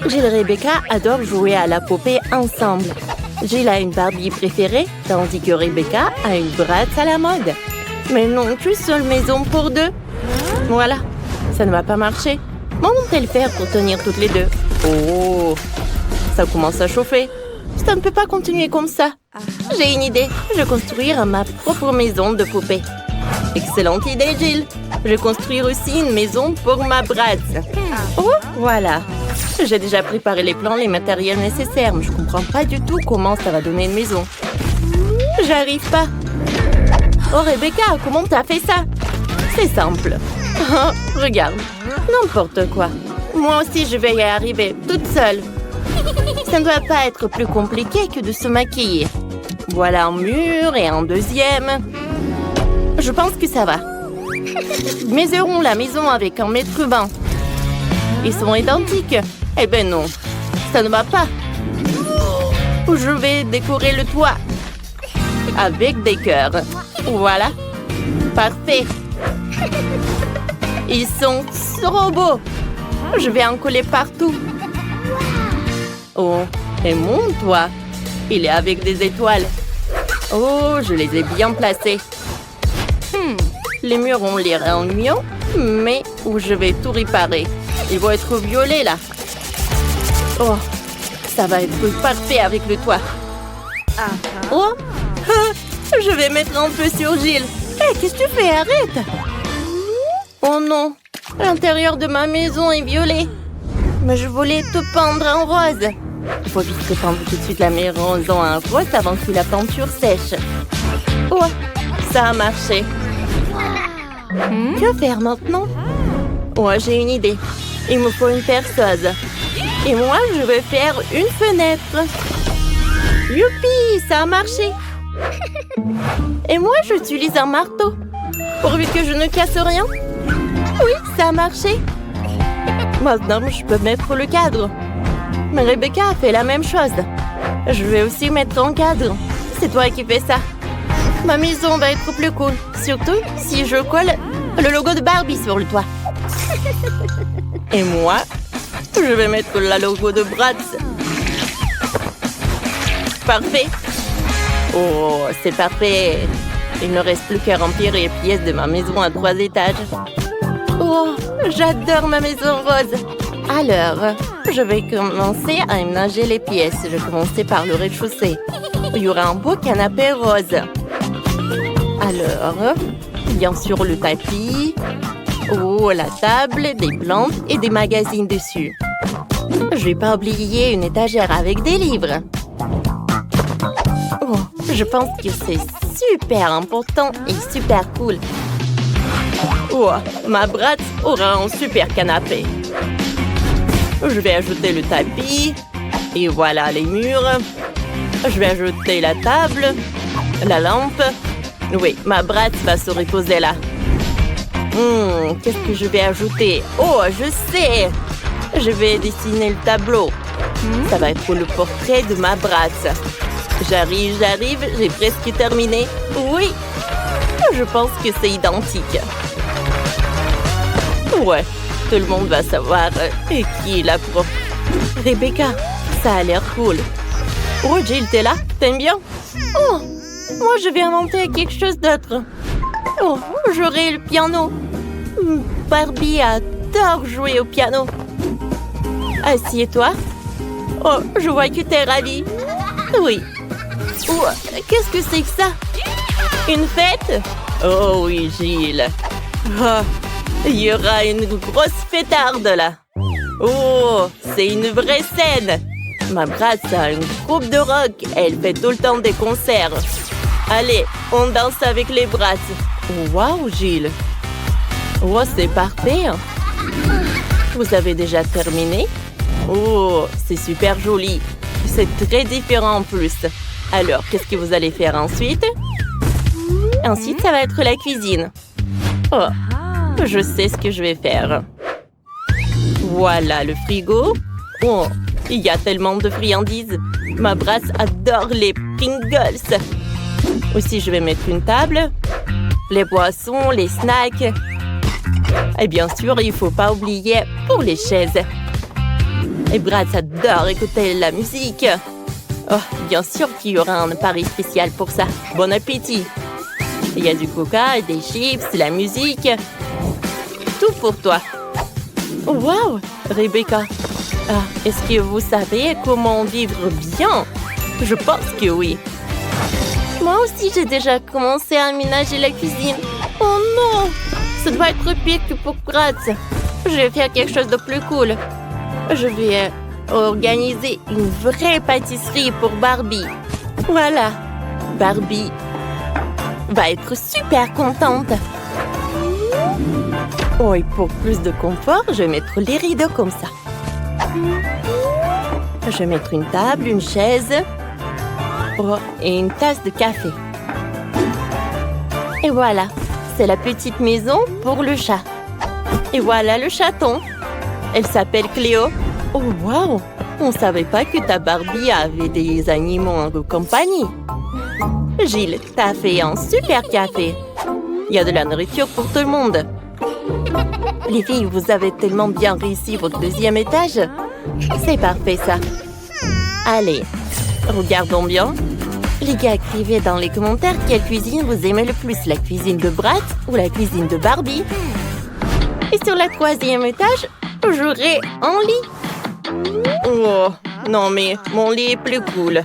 Jill et Rebecca adorent jouer à la poupée ensemble. Jill a une Barbie préférée, tandis que Rebecca a une Bratz à la mode. Mais non, qu'une seule maison pour deux. Voilà, ça ne va pas marcher. Comment vont-elles faire pour tenir toutes les deux? Oh, ça commence à chauffer. Ça ne peut pas continuer comme ça. J'ai une idée. Je vais construire ma propre maison de poupée. Excellente idée, Jill. Je vais construire aussi une maison pour ma Bratz. Oh, voilà. J'ai déjà préparé les plans, les matériels nécessaires, mais je comprends pas du tout comment ça va donner une maison. J'arrive pas. Oh, Rebecca, comment t'as fait ça? C'est simple. Oh, regarde. N'importe quoi. Moi aussi, je vais y arriver, toute seule. Ça ne doit pas être plus compliqué que de se maquiller. Voilà un mur et un deuxième. Je pense que ça va. Mesurons la maison avec 1,20 m. Ils sont identiques. Eh ben non, ça ne va pas. Je vais décorer le toit avec des cœurs. Voilà. Parfait. Ils sont trop beaux. Je vais en coller partout. Oh, et mon toit, il est avec des étoiles. Oh, je les ai bien placés. Les murs ont l'air ennuyants, mais où je vais tout réparer. Ils vont être violets là. Oh, ça va être parfait avec le toit. Oh, je vais mettre un peu sur Jill. Hé, qu'est-ce que tu fais? Arrête! Oh non, l'intérieur de ma maison est violet. Mais je voulais te peindre en rose. Il faut vite te peindre tout de suite la maison en rose avant que la peinture sèche. Oh, ça a marché. Que faire maintenant? Oh, j'ai une idée. Il me faut une perceuse. Et moi, je vais faire une fenêtre. Youpi, ça a marché. Et moi, j'utilise un marteau. Pourvu que je ne casse rien. Oui, ça a marché. Maintenant, je peux mettre le cadre. Mais Rebecca a fait la même chose. Je vais aussi mettre un cadre. C'est toi qui fais ça. Ma maison va être plus cool. Surtout si je colle le logo de Barbie sur le toit. Et moi, je vais mettre le logo de Bratz. Parfait. Oh, c'est parfait. Il ne reste plus qu'à remplir les pièces de ma maison à 3 étages. Oh, j'adore ma maison rose. Alors, je vais commencer à aménager les pièces. Je vais commencer par le rez-de-chaussée. Il y aura un beau canapé rose. Alors, bien sûr le tapis. Oh, la table, des plantes et des magazines dessus. Je vais pas oublier une étagère avec des livres. Oh, je pense que c'est super important et super cool. Oh, ma Bratz aura un super canapé. Je vais ajouter le tapis. Et voilà les murs. Je vais ajouter la table, la lampe. Oui, ma Bratz va se reposer là. Qu'est-ce que je vais ajouter? Oh, je sais! Je vais dessiner le tableau. Ça va être le portrait de ma Bratz. J'arrive, j'ai presque terminé. Oui, je pense que c'est identique. Ouais, tout le monde va savoir qui est la prof. Rebecca, ça a l'air cool. Oh, Jill, t'es là? T'aimes bien? Oh, moi je vais inventer quelque chose d'autre. Oh, j'aurai le piano. Barbie adore jouer au piano. Assieds-toi. Oh, je vois que t'es ravie. Oui. Oh, qu'est-ce que c'est que ça? Une fête? Oh oui, Jill. Oh, il y aura une grosse fêtarde là. Oh, c'est une vraie scène. Ma Bratz a un groupe de rock. Elle fait tout le temps des concerts. Allez, on danse avec les Bratz. Waouh, Jill. Oh, c'est parfait. Vous avez déjà terminé? Oh, c'est super joli. C'est très différent en plus. Alors, qu'est-ce que vous allez faire ensuite? Ensuite, ça va être la cuisine. Oh, je sais ce que je vais faire. Voilà le frigo. Oh, il y a tellement de friandises. Ma Bratz adore les Pringles. Aussi, je vais mettre une table, les boissons, les snacks. Et bien sûr, il ne faut pas oublier pour les chaises. Et Bratz adore écouter la musique. Oh, bien sûr qu'il y aura un pari spécial pour ça. Bon appétit. Il y a du coca, des chips, la musique. Tout pour toi. Oh, wow, Rebecca. Ah, est-ce que vous savez comment vivre bien? Je pense que oui. Moi aussi, j'ai déjà commencé à aménager la cuisine. Oh non! Ça doit être pire que pour Bratz. Je vais faire quelque chose de plus cool. Je vais organiser une vraie pâtisserie pour Barbie. Voilà. Barbie va être super contente. Oh, et pour plus de confort, je vais mettre les rideaux comme ça. Je vais mettre une table, une chaise. Oh, et une tasse de café. Et voilà, c'est la petite maison pour le chat. Et voilà le chaton. Elle s'appelle Cléo. Oh, wow! On ne savait pas que ta Barbie avait des animaux en compagnie. Gilles, t'as fait un super café. Il y a de la nourriture pour tout le monde. Les filles, vous avez tellement bien réussi votre deuxième étage. C'est parfait, ça. Allez, regardons bien. Les gars, écrivez dans les commentaires quelle cuisine vous aimez le plus, la cuisine de Bratz ou la cuisine de Barbie. Et sur le troisième étage, j'aurai un lit. Oh, non mais mon lit est plus cool.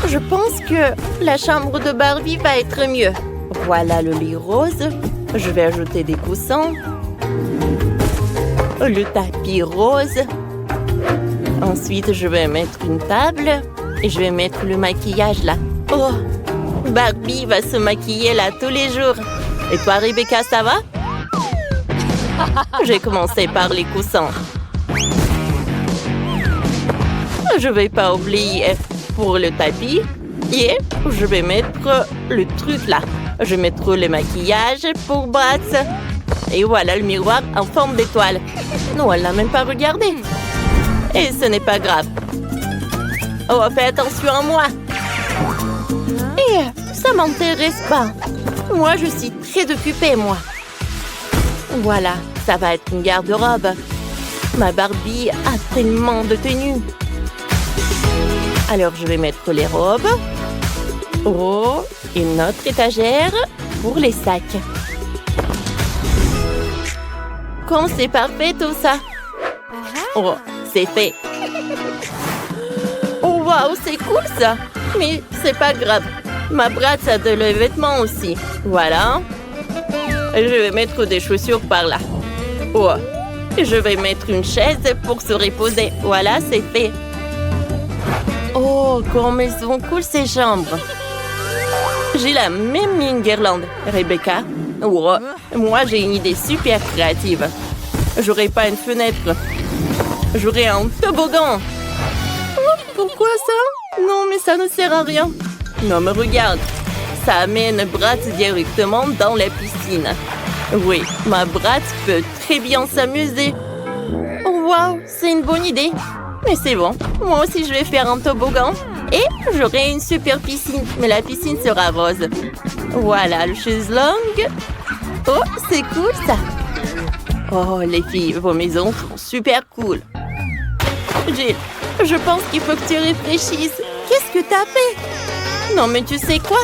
Je pense que la chambre de Barbie va être mieux. Voilà le lit rose. Je vais ajouter des coussins. Le tapis rose. Ensuite, je vais mettre une table. Et je vais mettre le maquillage là. Oh, Barbie va se maquiller là tous les jours. Et toi, Rebecca, ça va? J'ai commencé par les coussins. Je vais pas oublier pour le tapis. Et je vais mettre le truc là. Je vais mettre le maquillage pour Bratz. Et voilà le miroir en forme d'étoile. Non, elle n'a même pas regardé. Et ce n'est pas grave. Oh, fais attention à moi. Et ça m'intéresse pas. Moi, je suis très occupée, moi. Voilà, ça va être une garde-robe. Ma Barbie a tellement de tenues. Alors, je vais mettre les robes. Oh, et notre étagère pour les sacs. Comme c'est parfait tout ça. Oh, c'est fait. Oh, waouh, c'est cool ça. Mais c'est pas grave. Ma Bratz a de les vêtements aussi. Voilà. Je vais mettre des chaussures par là. Oh, je vais mettre une chaise pour se reposer. Voilà, c'est fait. Oh, comme elles sont cool ces chambres. J'ai la même mis une guirlande, Rebecca. Oh, moi, j'ai une idée super créative. J'aurai pas une fenêtre. J'aurai un toboggan. Oh, pourquoi ça? Non, mais ça ne sert à rien. Non, mais regarde. Ça amène Bratz directement dans la piscine. Oui, ma Bratz peut très bien s'amuser. Oh, waouh, c'est une bonne idée. Mais c'est bon, moi aussi je vais faire un toboggan. Et j'aurai une super piscine, mais la piscine sera rose. Voilà, le chaiselong. Oh, c'est cool ça. Oh, les filles, vos maisons sont super cool. Jill, je pense qu'il faut que tu réfléchisses. Qu'est-ce que t'as fait? Non, mais tu sais quoi?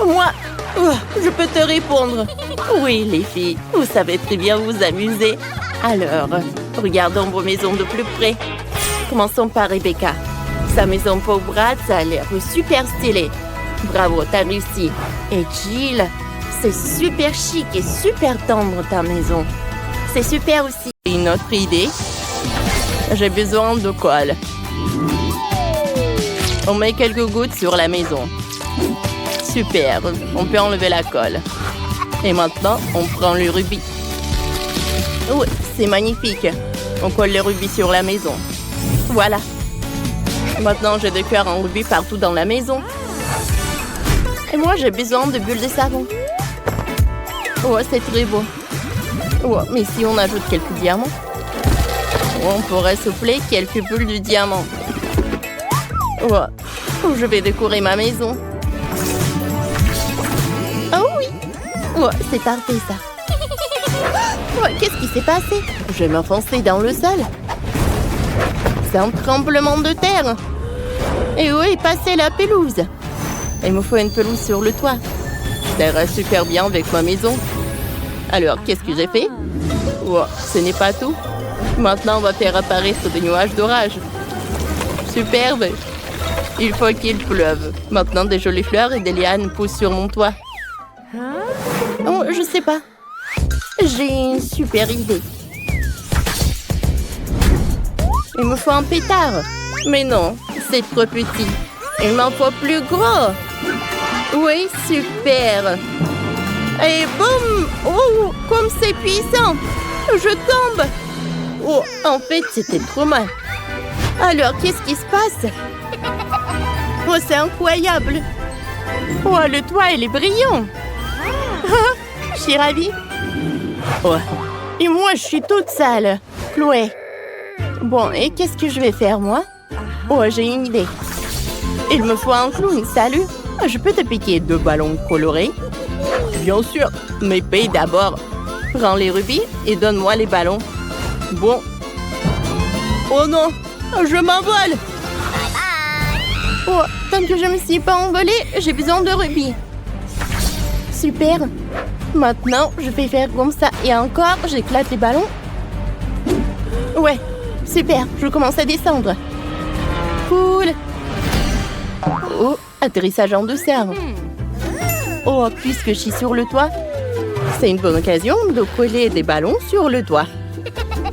Moi, je peux te répondre. Oui, les filles, vous savez très bien vous amuser. Alors, regardons vos maisons de plus près. Commençons par Rebecca. Sa maison pour Bratz a l'air super stylée. Bravo, t'as réussi. Et Jill, c'est super chic et super tendre ta maison. C'est super aussi. Une autre idée. J'ai besoin de colle. On met quelques gouttes sur la maison. Super, on peut enlever la colle. Et maintenant, on prend le rubis. Oh, c'est magnifique. On colle le rubis sur la maison. Voilà. Maintenant, je décore en rubis partout dans la maison. Et moi, j'ai besoin de bulles de savon. Oh, c'est très beau. Oh, mais si on ajoute quelques diamants, on pourrait souffler quelques bulles de diamant. Oh, je vais décorer ma maison. Oh oui. Oh, c'est parfait ça. Oh, qu'est-ce qui s'est passé? Je vais m'enfoncer dans le sol. C'est un tremblement de terre. Et où est passée la pelouse? Il me faut une pelouse sur le toit. Ça ira super bien avec ma maison. Alors, qu'est-ce que j'ai fait? Oh, ce n'est pas tout. Maintenant, on va faire apparaître des nuages d'orage. Superbe. Il faut qu'il pleuve. Maintenant, des jolies fleurs et des lianes poussent sur mon toit. Oh, je sais pas. J'ai une super idée. Il me faut un pétard. Mais non, c'est trop petit. Il m'en faut plus gros. Oui, super. Et boum! Oh, comme c'est puissant! Je tombe! Oh, en fait, c'était trop mal. Alors, qu'est-ce qui se passe? Oh, c'est incroyable! Oh, le toit, il est brillant! Je suis ravie! Oh, et moi, je suis toute sale! Chloé! Bon, et qu'est-ce que je vais faire, moi? Oh, j'ai une idée! Il me faut un clown, salut! Je peux te piquer 2 ballons colorés? Bien sûr, mais paye d'abord. Prends les rubis et donne-moi les ballons. Bon. Oh non, je m'envole. Oh, tant que je ne me suis pas envolée, j'ai besoin de rubis. Super. Maintenant, je vais faire comme ça. Et encore, j'éclate les ballons. Ouais, super, je commence à descendre. Cool. Oh, atterrissage en douceur. Oh, puisque je suis sur le toit, c'est une bonne occasion de coller des ballons sur le toit.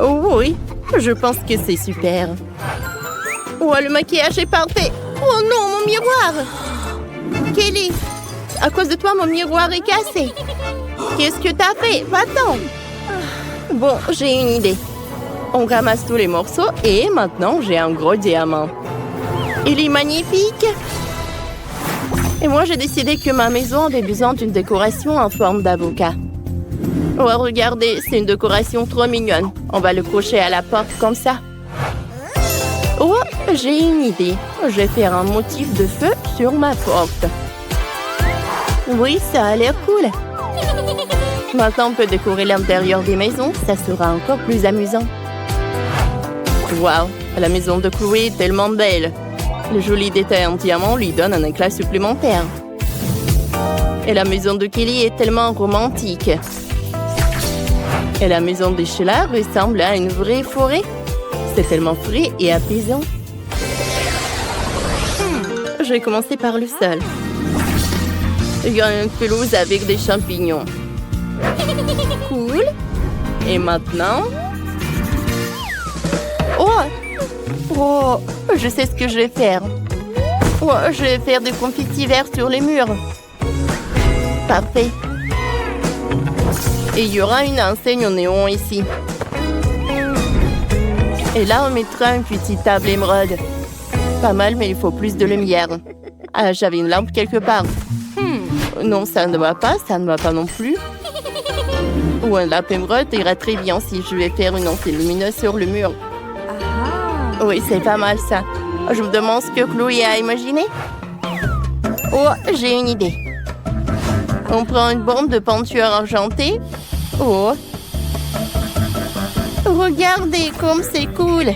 Oh oui, je pense que c'est super. Oh, le maquillage est parfait. Oh non, mon miroir. Kelly, à cause de toi, mon miroir est cassé. Qu'est-ce que t'as fait? Va-t'en. Bon, j'ai une idée. On ramasse tous les morceaux et maintenant, j'ai un gros diamant. Il est magnifique. Et moi, j'ai décidé que ma maison avait besoin d'une décoration en forme d'avocat. Oh, regardez, c'est une décoration trop mignonne. On va le cocher à la porte comme ça. Oh, j'ai une idée. Je vais faire un motif de feu sur ma porte. Oui, ça a l'air cool. Maintenant, on peut décorer l'intérieur des maisons. Ça sera encore plus amusant. Waouh, la maison de Chloé est tellement belle. Le joli détail en diamant lui donne un éclat supplémentaire. Et la maison de Kelly est tellement romantique. Et la maison de Sheila ressemble à une vraie forêt. C'est tellement frais et apaisant. Je vais commencer par le sol. Il y a une pelouse avec des champignons. Cool. Et maintenant... Oh, je sais ce que je vais faire. Oh, je vais faire des confettis verts sur les murs. Parfait. Et il y aura une enseigne au néon ici. Et là, on mettra une petite table émeraude. Pas mal, mais il faut plus de lumière. Ah, j'avais une lampe quelque part. Non, ça ne va pas, ça ne va pas non plus. Ou un lampe émeraude ira très bien si je vais faire une enseigne lumineuse sur le mur. Oui, c'est pas mal ça. Je me demande ce que Chloé a imaginé. Oh, j'ai une idée. On prend une bombe de peinture argentée. Oh. Regardez comme c'est cool.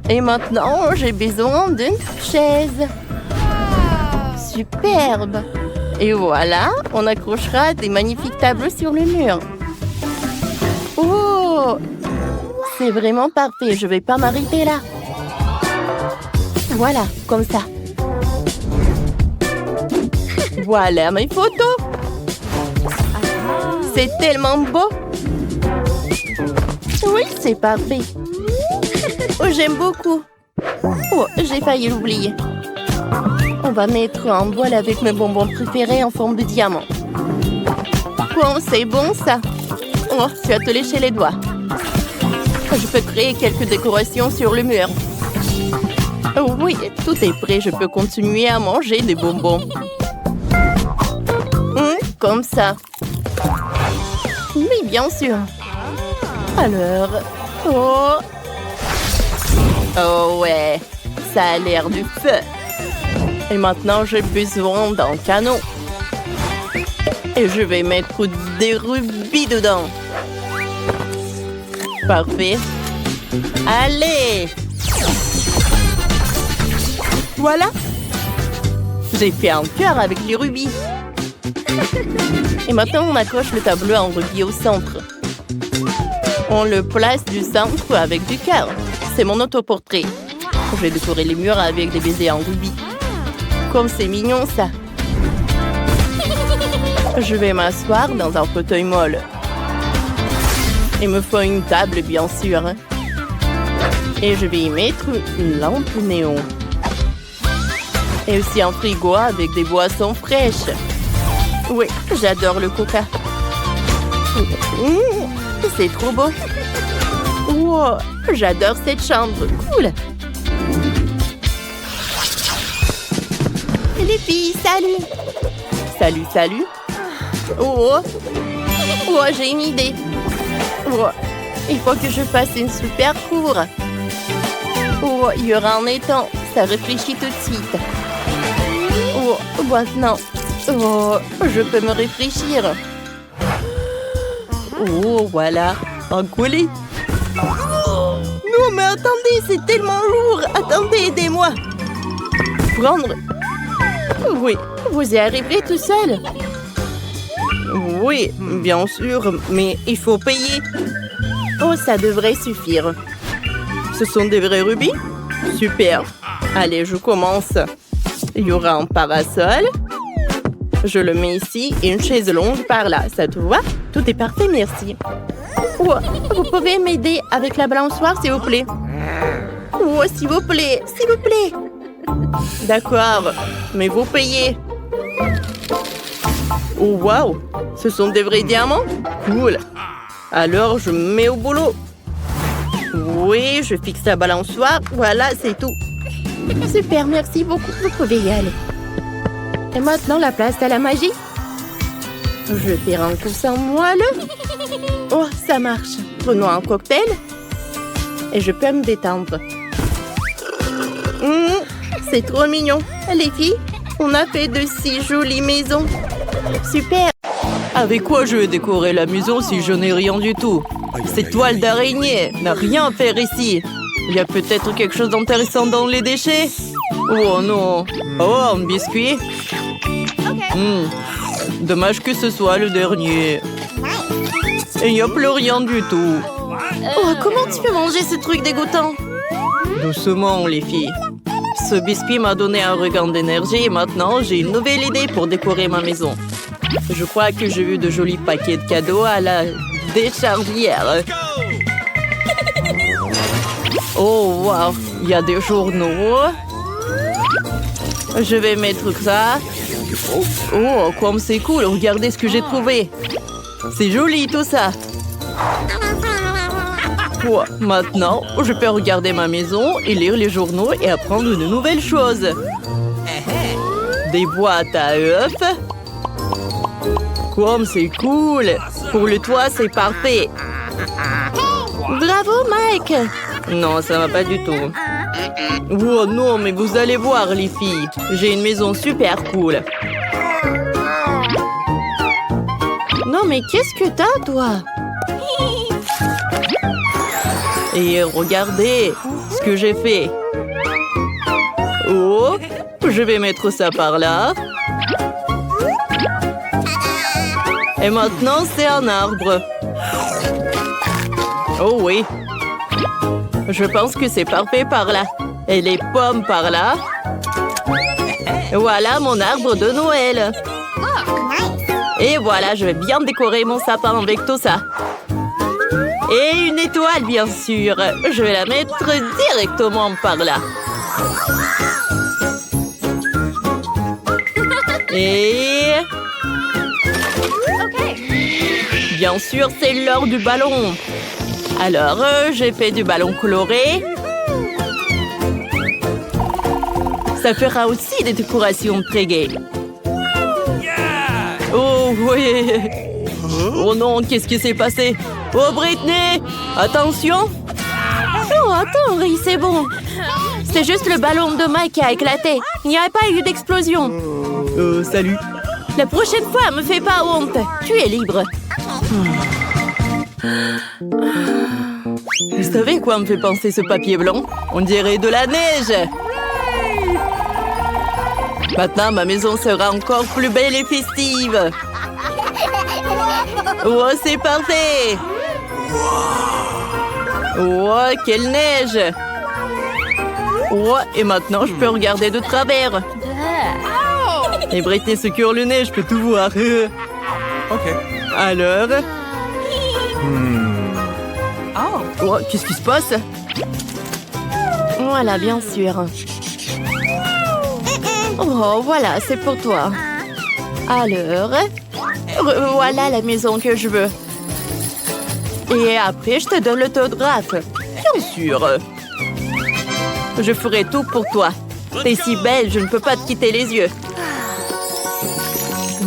Et maintenant, j'ai besoin d'une chaise. Superbe. Et voilà, on accrochera des magnifiques tableaux sur le mur. Oh, c'est vraiment parfait. Je vais pas m'arrêter là. Voilà, comme ça. Voilà mes photos. C'est tellement beau. Oui, c'est parfait. Oh, j'aime beaucoup. Oh, j'ai failli l'oublier. On va mettre un bol avec mes bonbons préférés en forme de diamant. Oh, c'est bon ça. Oh, tu as te léché les doigts. Je peux créer quelques décorations sur le mur. Oh oui, tout est prêt. Je peux continuer à manger des bonbons. Comme ça. Oui, bien sûr. Alors... Oh... Oh ouais, ça a l'air du feu. Et maintenant, j'ai besoin d'un canon. Et je vais mettre des rubis dedans. Parfait. Allez! Voilà. J'ai fait un cœur avec les rubis. Et maintenant, on accroche le tableau en rubis au centre. On le place du centre avec du cœur. C'est mon autoportrait. Je vais décorer les murs avec des baisers en rubis. Comme c'est mignon, ça. Je vais m'asseoir dans un fauteuil molle. Il me faut une table, bien sûr. Et je vais y mettre une lampe néon. Et aussi un frigo avec des boissons fraîches. Oui, j'adore le coca. C'est trop beau. Wow, j'adore cette chambre. Cool. Les filles, salut. Salut, salut. Oh, j'ai une idée. Oh, il faut que je fasse une super cour. Oh, il y aura un étang. Ça réfléchit tout de suite. Oh, maintenant. Oh, je peux me réfléchir. Oh, voilà. Un collet. Non, mais attendez, c'est tellement lourd. Attendez, aidez-moi. Prendre. Oui, vous y arriverez tout seul. Oui, bien sûr, mais il faut payer. Oh, ça devrait suffire. Ce sont des vrais rubis? Super. Allez, je commence. Il y aura un parasol. Je le mets ici et une chaise longue par là. Ça te va? Tout est parfait, merci. Oh, vous pouvez m'aider avec la balançoire, s'il vous plaît? Oh, s'il vous plaît, s'il vous plaît. D'accord, mais vous payez. Oh, waouh, ce sont des vrais diamants? Cool. Alors, je me mets au boulot. Oui, je fixe la balançoire. Voilà, c'est tout. Super, merci beaucoup. Vous pouvez y aller. Et maintenant, la place à la magie. Je vais faire un coussin moelleux. Oh, ça marche. Prenons un cocktail. Et je peux me détendre. C'est trop mignon. Les filles, on a fait de si jolies maisons. Super. Avec quoi je vais décorer la maison si je n'ai rien du tout? Cette toile d'araignée n'a rien à faire ici. Il y a peut-être quelque chose d'intéressant dans les déchets? Oh non. Oh, un biscuit. Dommage que ce soit le dernier. Et il n'y a plus rien du tout. Oh, comment tu peux manger ce truc dégoûtant? Doucement, les filles. Ce biscuit m'a donné un regain d'énergie et maintenant, j'ai une nouvelle idée pour décorer ma maison. Je crois que j'ai eu de jolis paquets de cadeaux à la déchardière. Oh, wow, il y a des journaux. Je vais mettre ça. Oh, comme c'est cool, regardez ce que j'ai trouvé. C'est joli tout ça. Oh, maintenant, je peux regarder ma maison et lire les journaux et apprendre de nouvelles choses. Des boîtes à œufs. Comme c'est cool. Pour le toit, c'est parfait. Bravo, Mike. Non, ça va pas du tout. Oh non, mais vous allez voir, les filles. J'ai une maison super cool. Non, mais qu'est-ce que t'as, toi? Et regardez ce que j'ai fait. Oh, je vais mettre ça par là. Et maintenant, c'est un arbre. Oh oui. Je pense que c'est parfait par là. Et les pommes par là. Voilà mon arbre de Noël. Et voilà, je vais bien décorer mon sapin avec tout ça. Et une étoile, bien sûr. Je vais la mettre directement par là. Et... bien sûr, c'est l'heure du ballon. Alors, j'ai fait du ballon coloré. Ça fera aussi des décorations très gaies. Oh, oui. Oh non, qu'est-ce qui s'est passé? Oh, Britney! Attention! Oh, attends, Ri, c'est bon. C'est juste le ballon de Mike qui a éclaté. Il n'y a pas eu d'explosion. Salut. La prochaine fois, me fais pas honte. Tu es libre. Vous savez quoi me fait penser ce papier blanc? On dirait de la neige. Maintenant, ma maison sera encore plus belle et festive. Oh, c'est parfait! Oh, quelle neige! Oh, et maintenant, je peux regarder de travers. Et Britney secoue le nez, je peux tout voir. OK. Alors? Oh, qu'est-ce qui se passe? Voilà, bien sûr. Oh, voilà, c'est pour toi. Alors? Voilà la maison que je veux. Et après, je te donne l'autographe. Bien sûr. Je ferai tout pour toi. T'es si belle, je ne peux pas te quitter les yeux.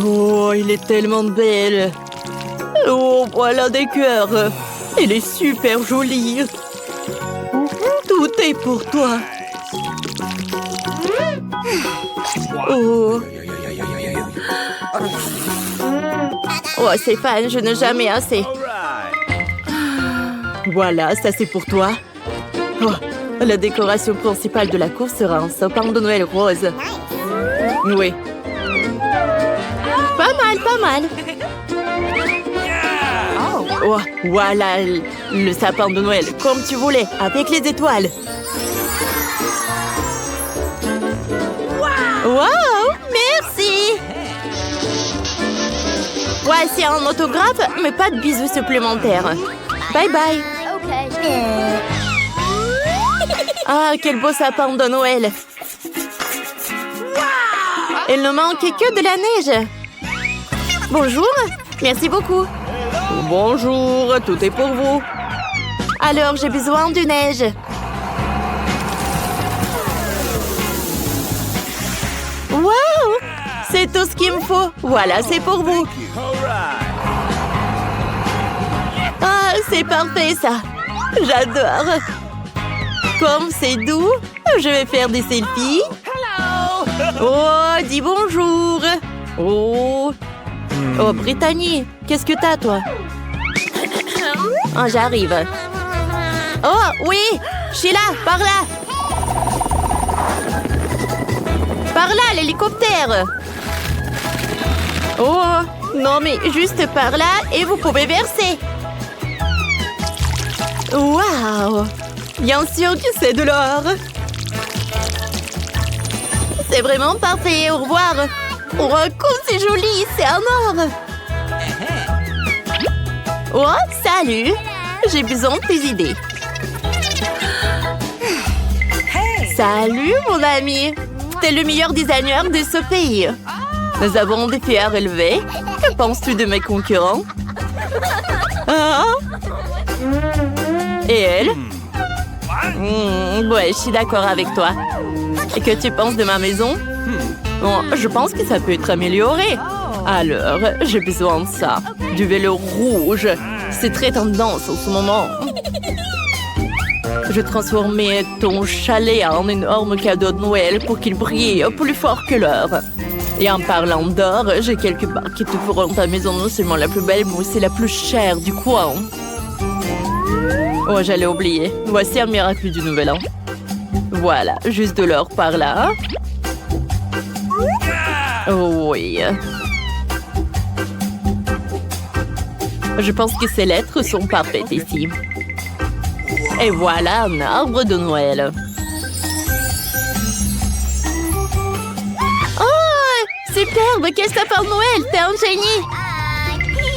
Oh, il est tellement belle. Oh, voilà des cœurs. Elle est super jolie. Tout est pour toi. Oh. Oh, Stéphane, je n'ai jamais assez. Voilà, ça c'est pour toi. Oh, la décoration principale de la cour sera un sapin de Noël rose. Oui. Pas mal, pas mal. Oh, voilà le sapin de Noël, comme tu voulais, avec les étoiles. Wow, merci. Voici un autographe, mais pas de bisous supplémentaires. Bye bye. Ah, quel beau sapin de Noël. Il ne manque que de la neige. Bonjour, merci beaucoup. Bonjour, tout est pour vous. Alors, j'ai besoin de neige. Wow, c'est tout ce qu'il me faut. Voilà, c'est pour vous. Ah, c'est parfait ça. J'adore. Comme c'est doux, je vais faire des selfies. Oh, dis bonjour. Oh, oh, Brittany, qu'est-ce que t'as, toi? Oh, j'arrive. Oh, oui, Sheila, par là. Par là, l'hélicoptère. Oh, non, mais juste par là et vous pouvez verser. Waouh! Bien sûr que c'est de l'or. C'est vraiment parfait. Au revoir. Oh, comme c'est joli, c'est un or. Oh, salut. J'ai besoin de tes idées. Salut, mon ami. T'es le meilleur designer de ce pays. Nous avons des fiers élevés. Que penses-tu de mes concurrents? Ah? Et elle? Ouais, je suis d'accord avec toi. Et que tu penses de ma maison? Bon, je pense que ça peut être amélioré. Alors, j'ai besoin de ça. Du vélo rouge. C'est très tendance en ce moment. Je transformais ton chalet en énorme cadeau de Noël pour qu'il brille plus fort que l'or. Et en parlant d'or, j'ai quelques barres qui te feront ta maison non seulement la plus belle, mais aussi la plus chère du coin. Oh, j'allais oublier. Voici un miracle du Nouvel An. Voilà, juste de l'or par là. Oh oui. Je pense que ces lettres sont parfaites ici. Et voilà un arbre de Noël. Oh, superbe! Quel sapin de Noël! T'es un génie!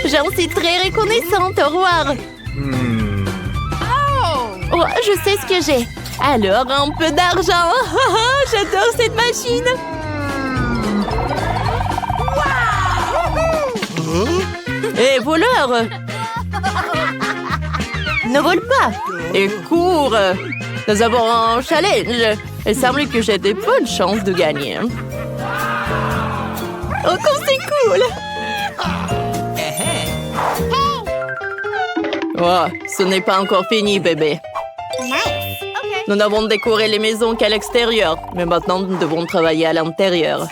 J'en suis très reconnaissante. Au revoir. Oh, je sais ce que j'ai. Alors, un peu d'argent. J'adore cette machine. Hé, voleur! Ne vole pas! Et cours! Nous avons un challenge. Il semble que j'ai de bonnes chances de gagner. Oh, comme c'est cool! Oh, ce n'est pas encore fini, bébé. Nous n'avons décoré les maisons qu'à l'extérieur, mais maintenant nous devons travailler à l'intérieur.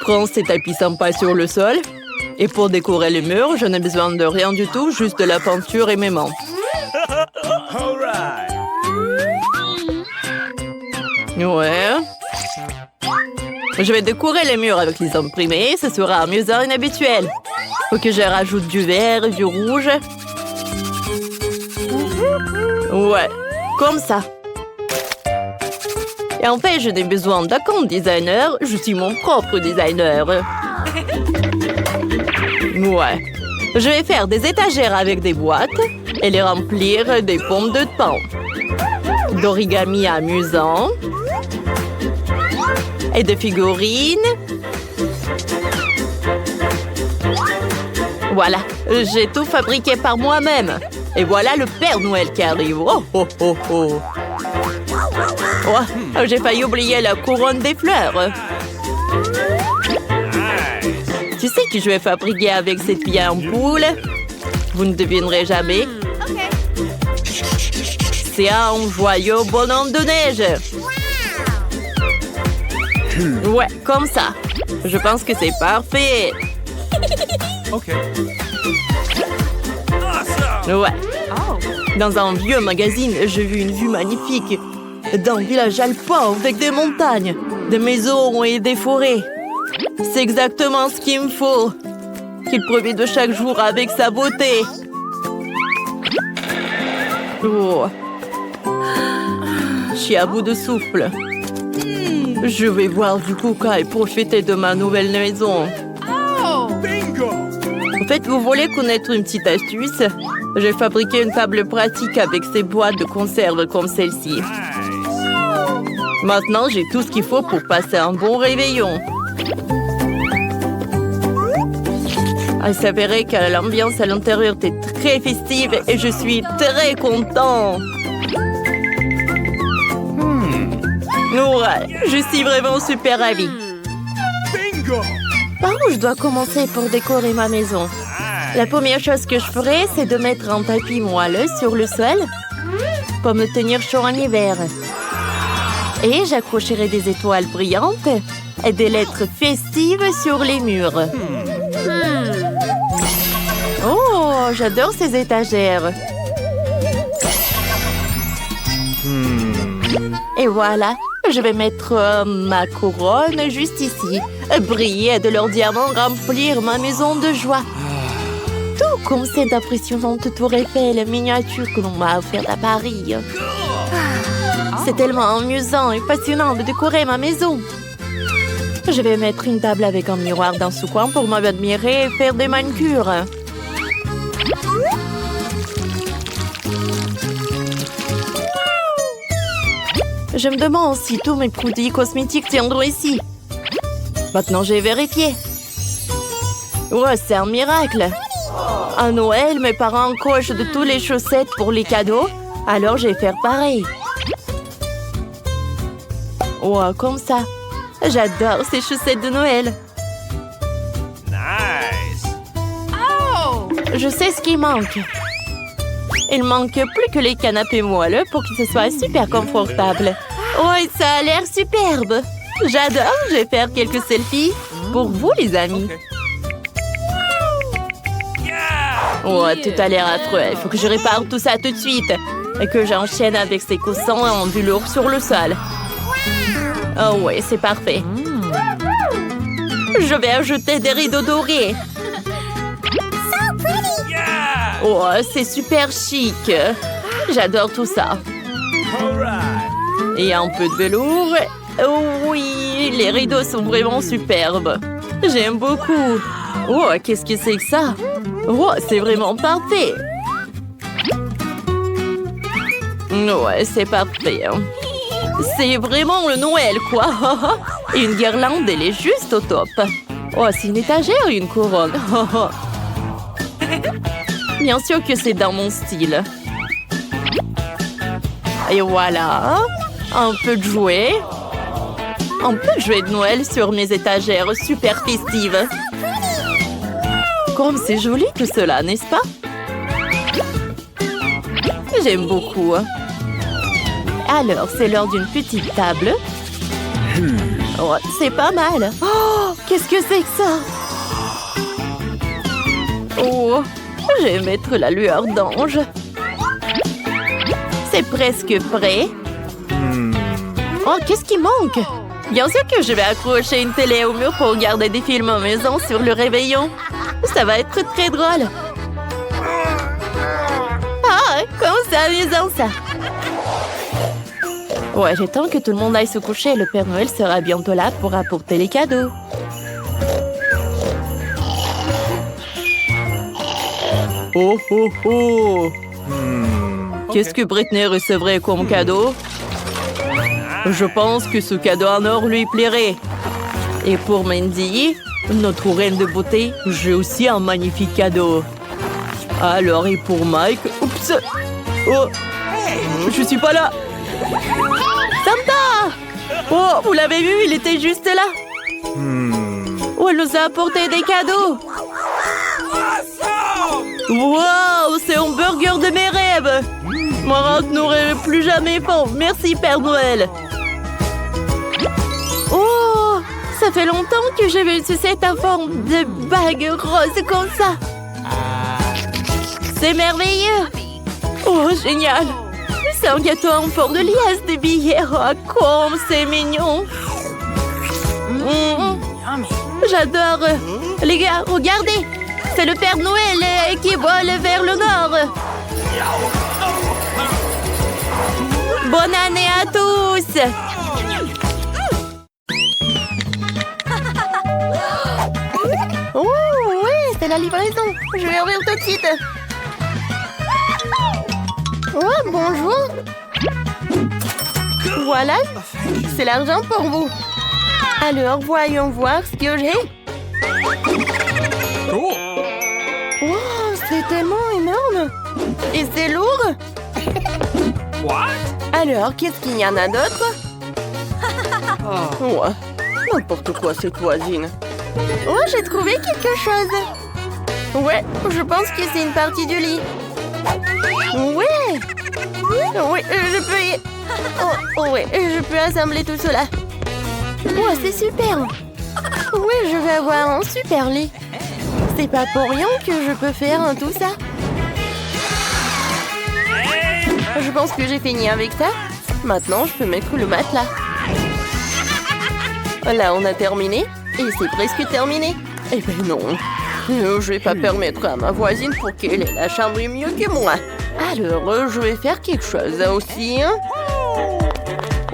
Prends ces tapis sympas sur le sol. Et pour décorer les murs, je n'ai besoin de rien du tout, juste de la peinture et mes mains. Ouais. Je vais décorer les murs avec les imprimés. Ce sera amusant et inhabituel. Faut que je rajoute du vert et du rouge. Ouais, comme ça. Et en fait, je n'ai besoin d'aucun designer. Je suis mon propre designer. Ouais. Je vais faire des étagères avec des boîtes et les remplir des pommes de pain. D'origami amusant. Et de figurines. Voilà, j'ai tout fabriqué par moi-même. Et voilà le Père Noël qui arrive. Oh, oh, oh, oh. Oh, j'ai failli oublier la couronne des fleurs. Tu sais que je vais fabriquer avec cette vieille ampoule? Vous ne devinerez jamais. C'est un joyeux bonhomme de neige. Ouais, comme ça. Je pense que c'est parfait. OK. Ouais. Dans un vieux magazine, j'ai vu une vue magnifique d'un village alpin avec des montagnes, des maisons et des forêts. C'est exactement ce qu'il me faut. Qu'il profite de chaque jour avec sa beauté. Oh. Je suis à bout de souffle. Je vais boire du coca et profiter de ma nouvelle maison. Bingo! En fait, vous voulez connaître une petite astuce? J'ai fabriqué une table pratique avec ces boîtes de conserve comme celle-ci. Maintenant, j'ai tout ce qu'il faut pour passer un bon réveillon. Il s'avérait que l'ambiance à l'intérieur était très festive et je suis très content. Ouais, je suis vraiment super ravie. Bingo! Par où je dois commencer pour décorer ma maison? La première chose que je ferai, c'est de mettre un tapis moelleux sur le sol pour me tenir chaud en hiver. Et j'accrocherai des étoiles brillantes et des lettres festives sur les murs. Oh, j'adore ces étagères. Et voilà, je vais mettre ma couronne juste ici. Briller de leurs diamants remplir ma maison de joie. Tout comme cette impressionnante tour Eiffel miniature que l'on m'a offerte à Paris. C'est tellement amusant et passionnant de décorer ma maison. Je vais mettre une table avec un miroir dans ce coin pour m'admirer et faire des manucures. Je me demande si tous mes produits cosmétiques tiendront ici. Maintenant, j'ai vérifié. Ouais, c'est un miracle. À Noël, mes parents cochent de toutes les chaussettes pour les cadeaux. Alors, je vais faire pareil. Ouais, comme ça. J'adore ces chaussettes de Noël. Nice! Je sais ce qui manque. Il manque plus que les canapés moelleux pour que ce soit super confortable. Ouais, ça a l'air superbe. J'adore, je vais faire quelques selfies pour vous, les amis. Ouais, tout a l'air affreux. Il faut que je répare tout ça tout de suite. Et que j'enchaîne avec ces coussins en velours sur le sol. Oh ouais, c'est parfait. Je vais ajouter des rideaux dorés. Oh, c'est super chic. J'adore tout ça. Et un peu de velours. Oh oui, les rideaux sont vraiment superbes. J'aime beaucoup. Oh, qu'est-ce que c'est que ça? Oh, c'est vraiment parfait. Ouais, c'est parfait. C'est vraiment le Noël, quoi. Et une guirlande, elle est juste au top. Oh, c'est une étagère ou une couronne? Bien sûr que c'est dans mon style. Et voilà. Un peu de jouets. Un peu de jouets de Noël sur mes étagères super festives. Comme c'est joli tout cela, n'est-ce pas? J'aime beaucoup. Alors, c'est l'heure d'une petite table. Oh, c'est pas mal. Oh, qu'est-ce que c'est que ça? Oh, je vais mettre la lueur d'ange. C'est presque prêt. Oh, qu'est-ce qui manque? Bien sûr que je vais accrocher une télé au mur pour regarder des films en maison sur le réveillon. Ça va être très drôle. Ah, comment c'est amusant ça! Ouais, j'ai temps que tout le monde aille se coucher. Le Père Noël sera bientôt là pour apporter les cadeaux. Oh, oh, oh! Qu'est-ce que Britney recevrait comme cadeau? Je pense que ce cadeau en or lui plairait. Et pour Mandy, notre reine de beauté, j'ai aussi un magnifique cadeau. Alors, et pour Mike... Oups! Oh! Je suis pas là! Santa! Oh, vous l'avez vu, il était juste là. Oh, elle nous a apporté des cadeaux. Wow, c'est un burger de mes rêves. Moi, je n'aurai plus jamais faim. Merci, Père Noël. Oh, ça fait longtemps que j'ai vu une sucette en forme de bague rose comme ça. C'est merveilleux. Oh, génial. C'est un gâteau en forme de liasse de billets. Oh, comme c'est mignon. J'adore. Les gars, regardez. C'est le Père Noël qui vole vers le nord. Bonne année à tous. Oh, oui, c'est la livraison. Je vais ouvrir tout de suite. Oh, bonjour. Voilà, c'est l'argent pour vous. Alors, voyons voir ce que j'ai. Cool. Oh, c'est tellement énorme. Et c'est lourd. What? Alors, qu'est-ce qu'il y en a d'autre? Ouais, n'importe quoi cette voisine. Oh, j'ai trouvé quelque chose. Ouais, je pense que c'est une partie du lit. Ouais. Oui, je peux y... Oh, ouais, je peux assembler tout cela. Ouais, c'est super. Oui, je vais avoir un super lit. C'est pas pour rien que je peux faire tout ça. Je pense que j'ai fini avec ça. Maintenant, je peux mettre le matelas. Là, on a terminé. Et c'est presque terminé. Eh ben non. Je vais pas permettre à ma voisine pour qu'elle ait la chambre mieux que moi. Alors, je vais faire quelque chose aussi. Hein?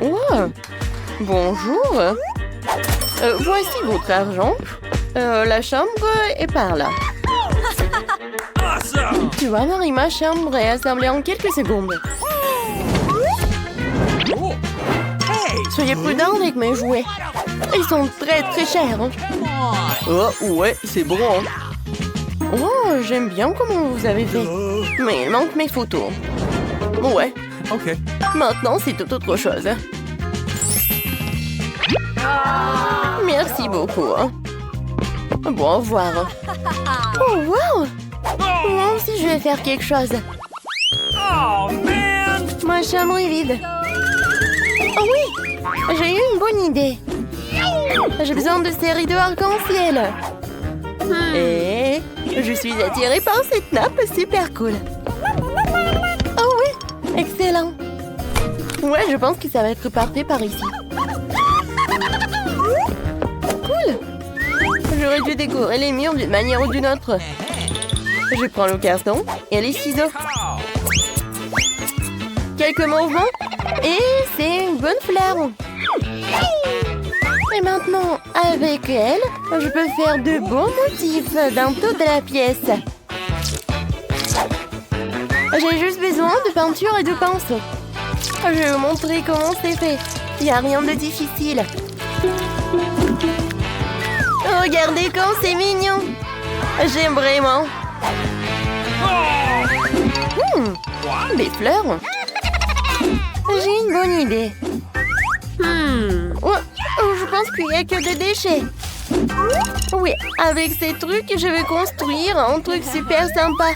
Oh. Bonjour. Voici votre argent. La chambre est par là. Awesome. Tu vois, Marie, ma chambre est assemblée en quelques secondes. Cool. Hey. Soyez prudents avec mes jouets. Ils sont très chers. Hein. Oh, ouais, c'est bon. Hein. Oh, j'aime bien comment vous avez fait. Mais il manque mes photos. Ouais, Okay. maintenant c'est tout autre chose. Merci beaucoup. Hein. Bon, au revoir. Oh, wow! Moi aussi, je vais faire quelque chose. Oh man. Ma chambre est vide. Oh oui! J'ai eu une bonne idée. J'ai besoin de ces rideaux arc-en-ciel. Et je suis attirée par cette nappe super cool. Oh oui! Excellent! Ouais, je pense que ça va être parfait par ici. Cool! J'aurais dû décorer les murs d'une manière ou d'une autre. Je prends le carton et les ciseaux. Quelques mouvements et c'est une bonne fleur. Et maintenant, avec elle, je peux faire de beaux motifs dans toute la pièce. J'ai juste besoin de peinture et de pinceau. Je vais vous montrer comment c'est fait. Il n'y a rien de difficile. Regardez comme c'est mignon. J'aime vraiment. Des fleurs. J'ai une bonne idée. Je pense qu'il n'y a que des déchets. Oui, avec ces trucs, je vais construire un truc super sympa.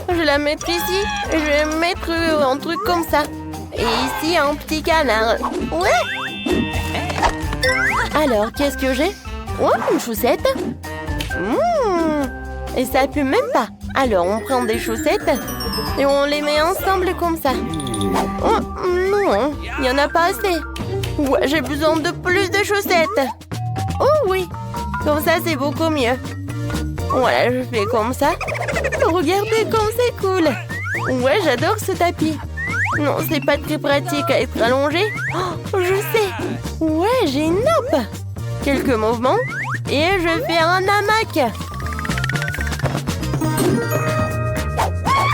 Je vais la mettre ici. Je vais mettre un truc comme ça. Et ici, un petit canard. Ouais. Alors, qu'est-ce que j'ai? Oh, une chaussette. Et ça pue même pas. Alors, on prend des chaussettes Et on les met ensemble comme ça. Oh non, il n'y en a pas assez. Ouais, j'ai besoin de plus de chaussettes. Oh oui, comme ça c'est beaucoup mieux. Voilà, je fais comme ça. Regardez comme c'est cool. Ouais, j'adore ce tapis. Non, c'est pas très pratique à être allongé. Oh, je sais. Ouais, j'ai une nappe. Quelques mouvements et je fais un hamac.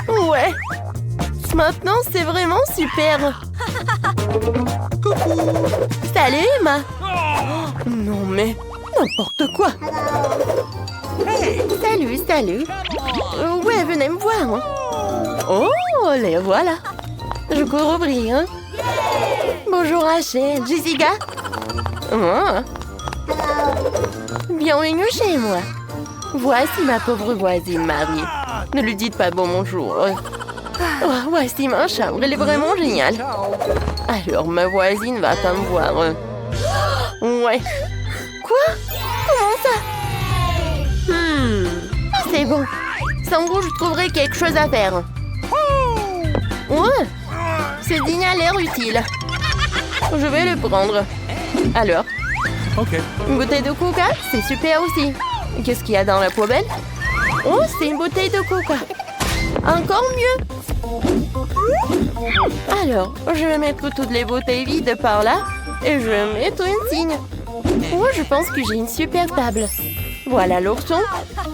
Ouais. Maintenant, c'est vraiment super. Salut, Emma. Oh, non, mais n'importe quoi. Salut, salut. Ouais, venez me voir. Oh, les voilà. Je cours ouvrir. Bonjour, Rachel. Jessica. Oh. Bienvenue chez moi. Voici ma pauvre voisine Marie. Ne lui dites pas bonjour. Oh, voici ma chambre, elle est vraiment géniale. Alors, ma voisine va pas me voir. Ouais. Quoi? Comment ça? C'est bon. Sans vous, je trouverai quelque chose à faire. Ouais. Ce dîner a l'air utile. Je vais le prendre. Alors? Ok. Une bouteille de coca, c'est super aussi. Qu'est-ce qu'il y a dans la poubelle? Oh, c'est une bouteille de coca. Encore mieux. Alors, je vais mettre toutes les bouteilles vides par là et je vais mettre une signe. Oh, je pense que j'ai une super table. Voilà l'ourson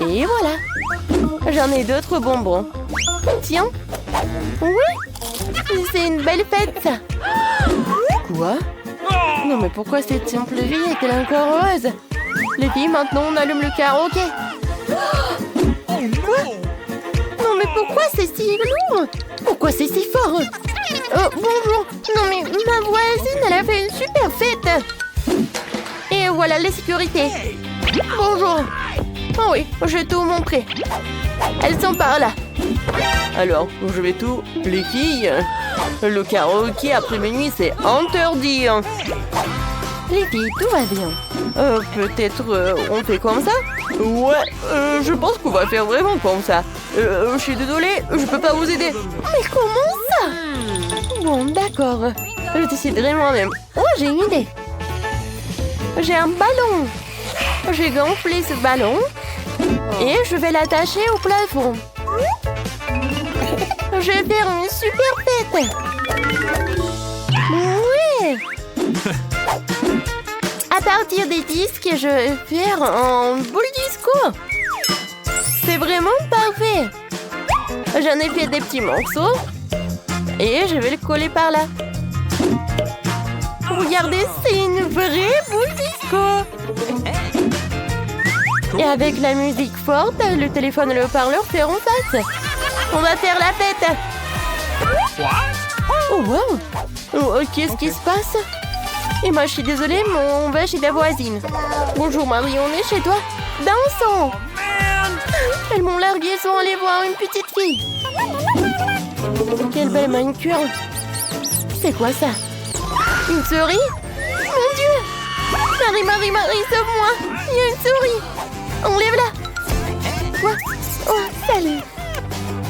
et voilà. J'en ai d'autres bonbons. Tiens. Oui, c'est une belle fête ça. Quoi? Non mais pourquoi cette simple vie est-elle encore heureuse? Les filles, maintenant on allume le karaoké. Quoi? Non mais pourquoi c'est si lourd? Pourquoi c'est si fort? Bonjour. Non mais ma voisine, elle a fait une super fête. Et voilà les sécurités. Bonjour. Oh oui, je vais tout vous montrer. Elles sont par là. Alors, je vais tout... Les filles, le karaoké après minuit, c'est interdit. Les filles, tout va bien. Peut-être on fait comme ça? Ouais, je pense qu'on va faire vraiment comme ça. Je suis désolée, je peux pas vous aider. Mais comment ça? Bon, d'accord. Je déciderai moi-même. Oh, j'ai une idée. J'ai un ballon. J'ai gonflé ce ballon et je vais l'attacher au plafond. Je vais faire une super fête. Oui. À partir des disques, je vais faire un boule disco. C'est vraiment parfait. J'en ai fait des petits morceaux et je vais le coller par là. Regardez, c'est une vraie boule disco. Et avec la musique forte, le téléphone et le haut-parleur feront face. On va faire la fête. Oh wow. Oh, qu'est-ce qui se passe? Et moi, je suis désolée, mais on va chez la voisine. Bonjour Marie, on est chez toi. Dansons. Elles m'ont largué, elles sont allées voir une petite fille. Quelle belle manicure. C'est quoi ça? Une souris? Mon Dieu! Marie, sauve-moi! Il y a une souris! Enlève-la! Quoi? Oh, salut!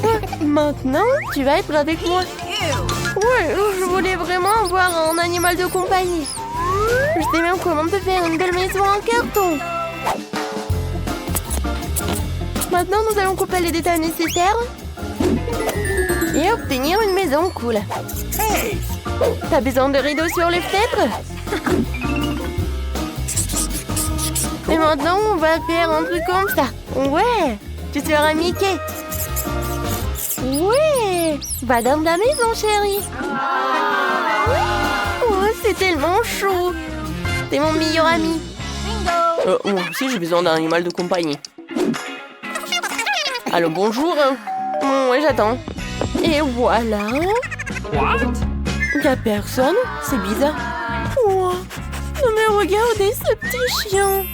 Oh, maintenant, tu vas être avec moi. Ouais, je voulais vraiment avoir un animal de compagnie. Je sais même comment te faire une belle maison en carton. Maintenant, nous allons couper les détails nécessaires et obtenir une maison cool. T'as besoin de rideaux sur les fenêtres? Et maintenant, on va faire un truc comme ça. Ouais, tu seras Mickey. Ouais, va dans la maison, chérie. Oh, c'est tellement chaud. T'es mon meilleur ami. Moi aussi, j'ai besoin d'un animal de compagnie. Allô, bonjour. Ouais, j'attends. Et voilà. Y'a personne? C'est bizarre. Oh, non mais regardez ce petit chien.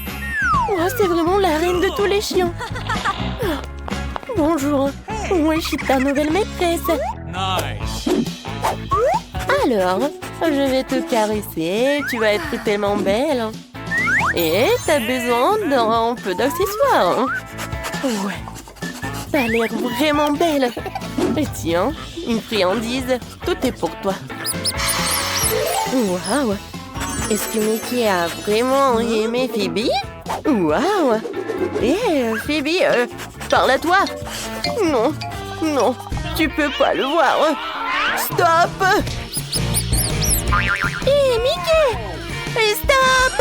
Oh, c'est vraiment la reine de tous les chiens. Bonjour. Ouais, je suis ta nouvelle maîtresse. Nice. Alors, je vais te caresser. Tu vas être tellement belle. Et t'as besoin d'un peu d'accessoires. Ouais. T'as l'air vraiment belle. Et tiens, une friandise. Tout est pour toi. Waouh! Est-ce que Mickey a vraiment aimé Phoebe? Waouh! Phoebe, parle à toi! Non, non, tu peux pas le voir! Stop! Mickey! Stop!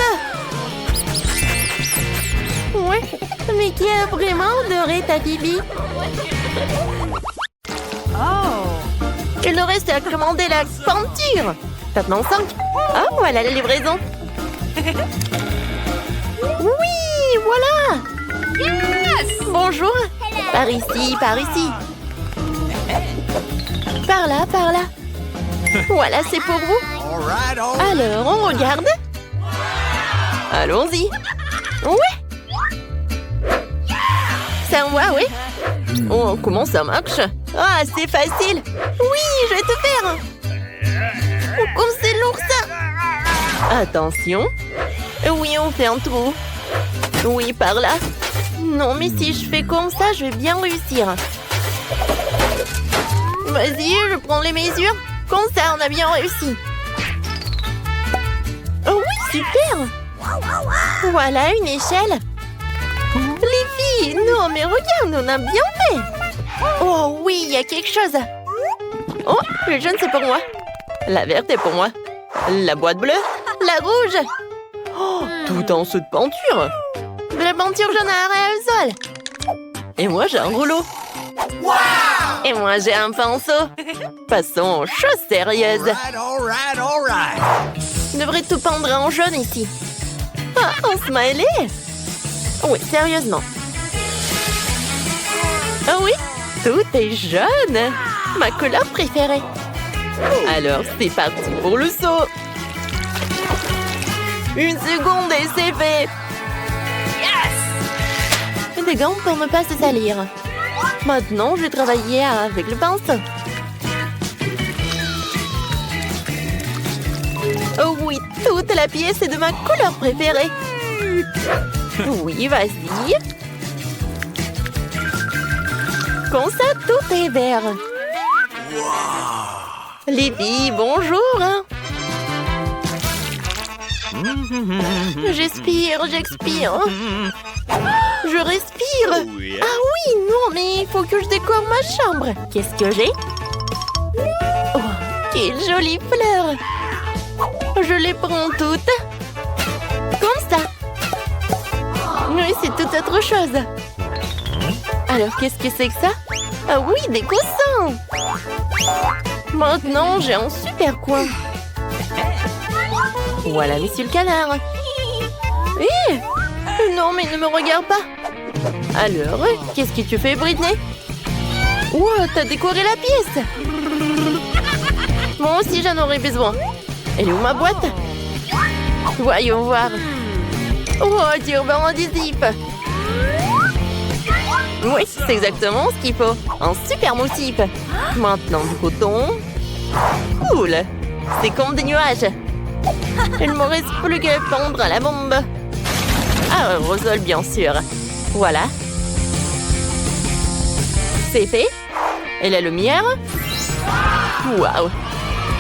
Ouais, Mickey a vraiment adoré ta Phoebe. Il nous reste à commander la peinture. Maintenant 5. Ah, voilà la livraison. Oui, voilà. Bonjour. Par ici, par ici. Par là, par là. Voilà, c'est pour vous. Alors, on regarde. Allons-y. Ouais. Ça va, oui. Oh, comment ça marche? Ah, c'est facile. Oui, je vais te faire. Oh, comme c'est lourd, ça. Attention. Oui, on fait un trou. Oui, par là. Non, mais si je fais comme ça, je vais bien réussir. Vas-y, je prends les mesures. Comme ça, on a bien réussi. Oh oui, super. Voilà une échelle. Les filles, non, mais regarde, on a bien fait. Oh oui, il y a quelque chose. Oh, le jaune, c'est pour moi. La verte est pour moi. La boîte bleue. La rouge. Oh, tout en saut de peinture. De la peinture jaune à aérosol. Et moi, j'ai un rouleau. Wow! Et moi, j'ai un pinceau. Passons aux choses sérieuses. Je devrais tout peindre en jaune ici. Ah, un smiley. Oui, sérieusement. Ah oui, tout est jaune. Ma couleur préférée. Alors, c'est parti pour le saut. Une seconde et c'est fait. Yes! Des gants pour ne pas se salir. Maintenant, je vais travailler avec le pinceau. Oh oui, toute la pièce est de ma couleur préférée. Oui, vas-y. Comme ça, tout est vert. Les filles, bonjour. J'expire. Je respire. Ah oui, non, mais il faut que je décore ma chambre. Qu'est-ce que j'ai? Oh, quelle jolie fleur. Je les prends toutes. Comme ça. Oui, c'est tout autre chose. Alors, qu'est-ce que c'est que ça? Ah oui, des coussins. Maintenant, j'ai un super coin. Voilà, monsieur le canard. Hé! Non, mais ne me regarde pas. Alors, qu'est-ce que tu fais, Britney? Wow, t'as décoré la pièce. Moi aussi, j'en aurais besoin. Elle est où ma boîte? Voyons voir. Oh, du ruban adhésif. Oui, c'est exactement ce qu'il faut. Un super motif. Maintenant, du coton. Cool. C'est comme des nuages. Il ne me reste plus qu'à pendre à la bombe. Ah, aérosol, bien sûr. Voilà. C'est fait. Et la lumière. Waouh.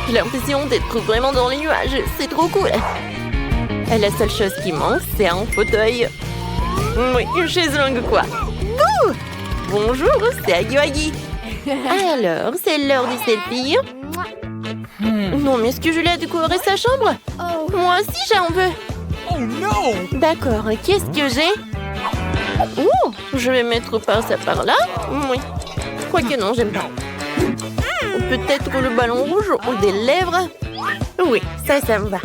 J'ai l'impression d'être vraiment dans les nuages. C'est trop cool. Et la seule chose qui manque, c'est un fauteuil. Oui, une chaise longue quoi. Bouh! Bonjour, c'est Agui. Alors, c'est l'heure du selfie. Non, mais est-ce que Julie a décoré sa chambre? Moi aussi, j'en veux. Oh non! D'accord, qu'est-ce que j'ai? Oh, je vais mettre par ça par là. Oui. Quoique non, j'aime pas. Peut-être le ballon rouge ou des lèvres. Oui, ça me va.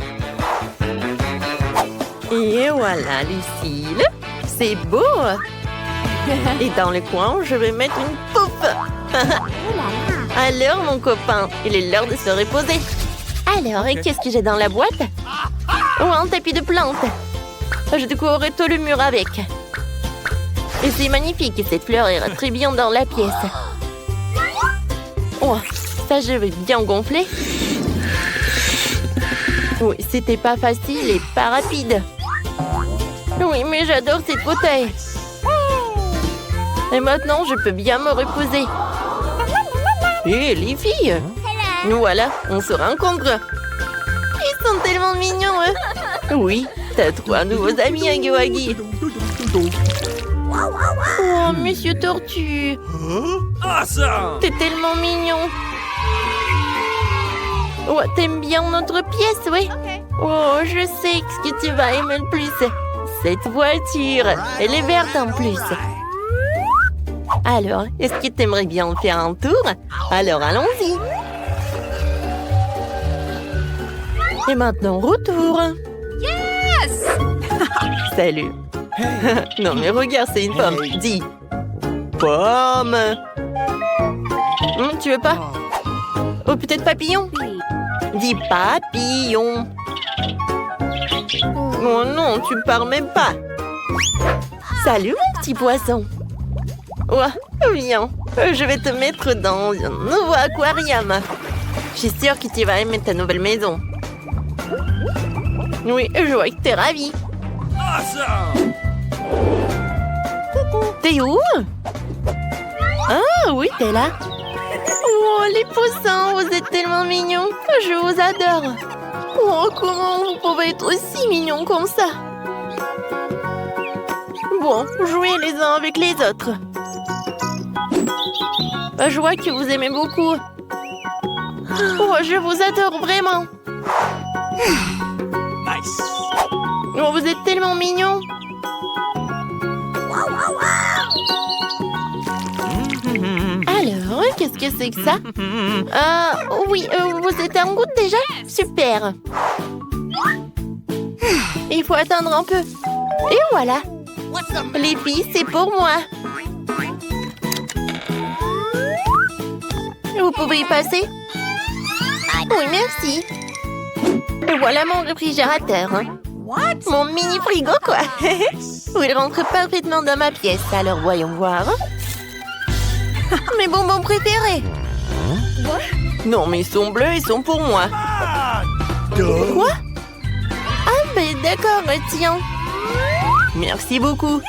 Et voilà, Lucille. C'est beau. Et dans le coin, je vais mettre une pouffe. Alors, mon copain, il est l'heure de se reposer. Alors, qu'est-ce que j'ai dans la boîte? Oh, un tapis de plantes. Je décorerai tout le mur avec. Et c'est magnifique, cette fleur ira très bien dans la pièce. Oh, ça, je vais bien gonfler. Oui, c'était pas facile et pas rapide. Oui, mais j'adore cette fauteuil. Et maintenant, je peux bien me reposer. Hé, les filles! Voilà, on se rencontre. Ils sont tellement mignons, eux. Oui, t'as 3 nouveaux amis, Huggy. Oh, Monsieur Tortue. Awesome! T'es tellement mignon. Oh, t'aimes bien notre pièce, oui? Oh, je sais ce que tu vas aimer le plus. Cette voiture. Elle est verte en plus. Alors, est-ce que t'aimerais bien faire un tour? Alors, allons-y. Et maintenant, retour. Yes! Salut. Non, mais regarde, c'est une pomme. Dis. Pomme. Tu veux pas? Oh, peut-être papillon? Dis papillon. Oh non, tu pars même pas. Salut, mon petit poisson. Oh, viens. Je vais te mettre dans un nouveau aquarium. Je suis sûre que tu vas aimer ta nouvelle maison. Oui, je vois que t'es ravie. Awesome! T'es où? Ah oui, t'es là. Oh, les poussins, vous êtes tellement mignons. Je vous adore. Oh, comment vous pouvez être aussi mignons comme ça? Bon, jouez les uns avec les autres. Je vois que vous aimez beaucoup. Oh, je vous adore vraiment. Nice! Oh, vous êtes tellement mignons. Alors, qu'est-ce que c'est que ça? Oui, vous êtes en route déjà? Super. Il faut attendre un peu. Et voilà. Les filles, c'est pour moi. Vous pouvez y passer? Oui, merci. Et voilà mon réfrigérateur. Mon mini frigo, quoi. Il rentre parfaitement dans ma pièce. Alors, voyons voir. Mes bonbons préférés. Non, mais ils sont bleus, ils sont pour moi. Quoi? Ah, mais d'accord, tiens. Merci beaucoup.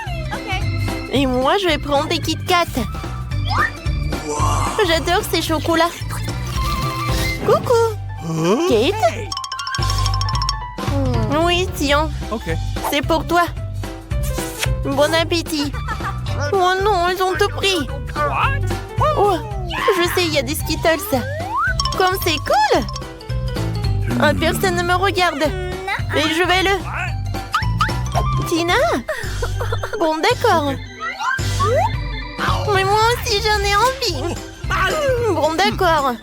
Et moi, je vais prendre des Kit Kat. J'adore ces chocolats. Coucou. Kate? Oui, tiens. Okay. C'est pour toi. Bon appétit. Oh non, ils ont tout pris. Oh, je sais, il y a des Skittles. Comme c'est cool. Oh, personne ne me regarde. Et je vais le... Tina? Bon, d'accord. Mais moi aussi, j'en ai envie. Bon, d'accord.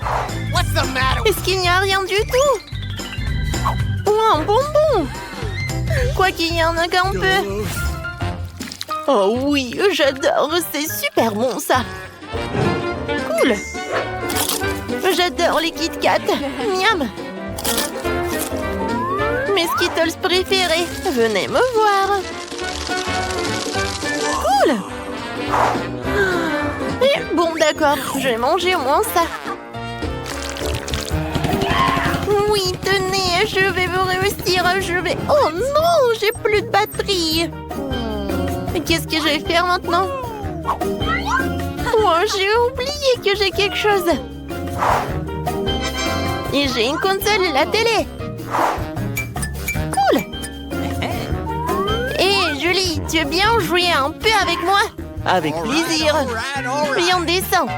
Est-ce qu'il n'y a rien du tout? Oh, un bonbon. Quoi qu'il y en a qu'un peu. Oh oui, j'adore. C'est super bon, ça. Cool. J'adore les Kit Kat. Miam. Mes Skittles préférés. Venez me voir. Cool. Et bon, d'accord. Je vais manger au moins ça. Oui, tenez, je vais vous réussir. Oh non, j'ai plus de batterie. Qu'est-ce que je vais faire maintenant? Oh, j'ai oublié que j'ai quelque chose. Et j'ai une console et la télé. Cool. Hé, Julie, tu veux bien jouer un peu avec moi? Avec plaisir. Viens, descends.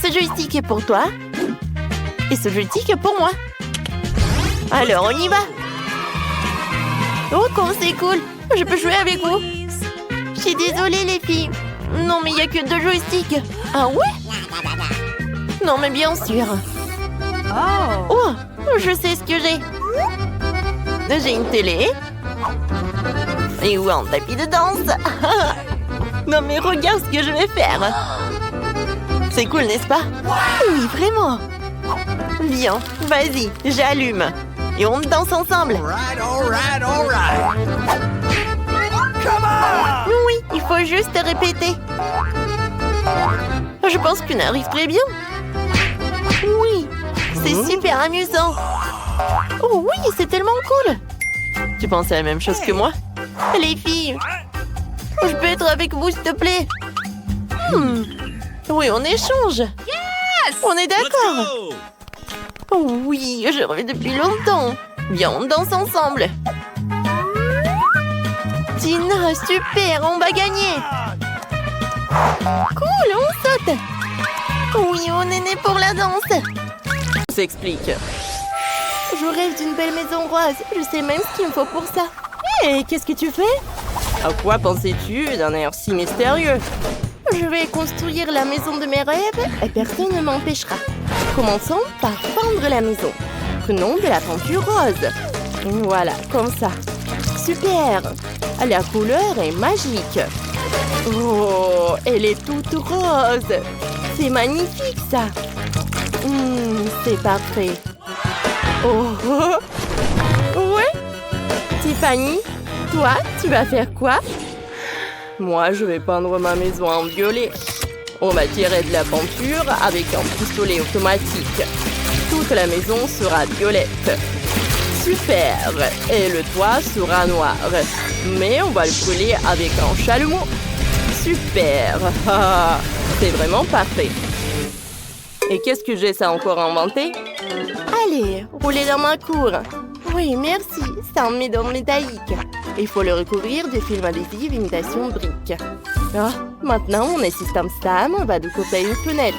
Ce joystick est pour toi. Et ce joystick est pour moi. Alors, on y va. Oh, comme c'est cool. Je peux jouer avec vous. Je suis désolée, les filles. Non, mais il n'y a que 2 joysticks. Ah ouais? Non, mais bien sûr. Oh, je sais ce que j'ai. J'ai une télé. Et où un tapis de danse. Non, mais regarde ce que je vais faire. C'est cool, n'est-ce pas? Oui, vraiment. Viens, vas-y, j'allume. Et on danse ensemble. Oui, il faut juste répéter. Je pense qu'on arrive très bien. Oui, c'est super amusant. Oh oui, c'est tellement cool. Tu penses à la même chose que moi? Les filles, Je peux être avec vous, s'il te plaît? Oui, on échange. On est Let's d'accord. go! Oh oui, je rêve depuis longtemps. Viens, on danse ensemble. Tina, super, on va gagner. Cool, on saute. Oui, on est né pour la danse. Ça s'explique. Je rêve d'une belle maison rose. Je sais même ce qu'il me faut pour ça. Hé, qu'est-ce que tu fais? À quoi pensais-tu d'un air si mystérieux? Je vais construire la maison de mes rêves et personne ne m'empêchera. Commençons par peindre la maison. Prenons de la peinture rose. Voilà, comme ça. Super! La couleur est magique. Oh, elle est toute rose. C'est magnifique, ça. C'est parfait. Oh, ouais. Tiffany, toi, tu vas faire quoi? Moi, je vais peindre ma maison en violet. On va tirer de la peinture avec un pistolet automatique. Toute la maison sera violette. Super! Et le toit sera noir. Mais on va le coller avec un chalumeau. Super! C'est vraiment parfait. Et qu'est-ce que j'ai ça encore inventé? Allez, roulez dans ma cour. Oui, merci. C'est un médon métallique. Il faut le recouvrir de film adhésif imitation brique. Maintenant, mon assistant Sam va découper une fenêtre.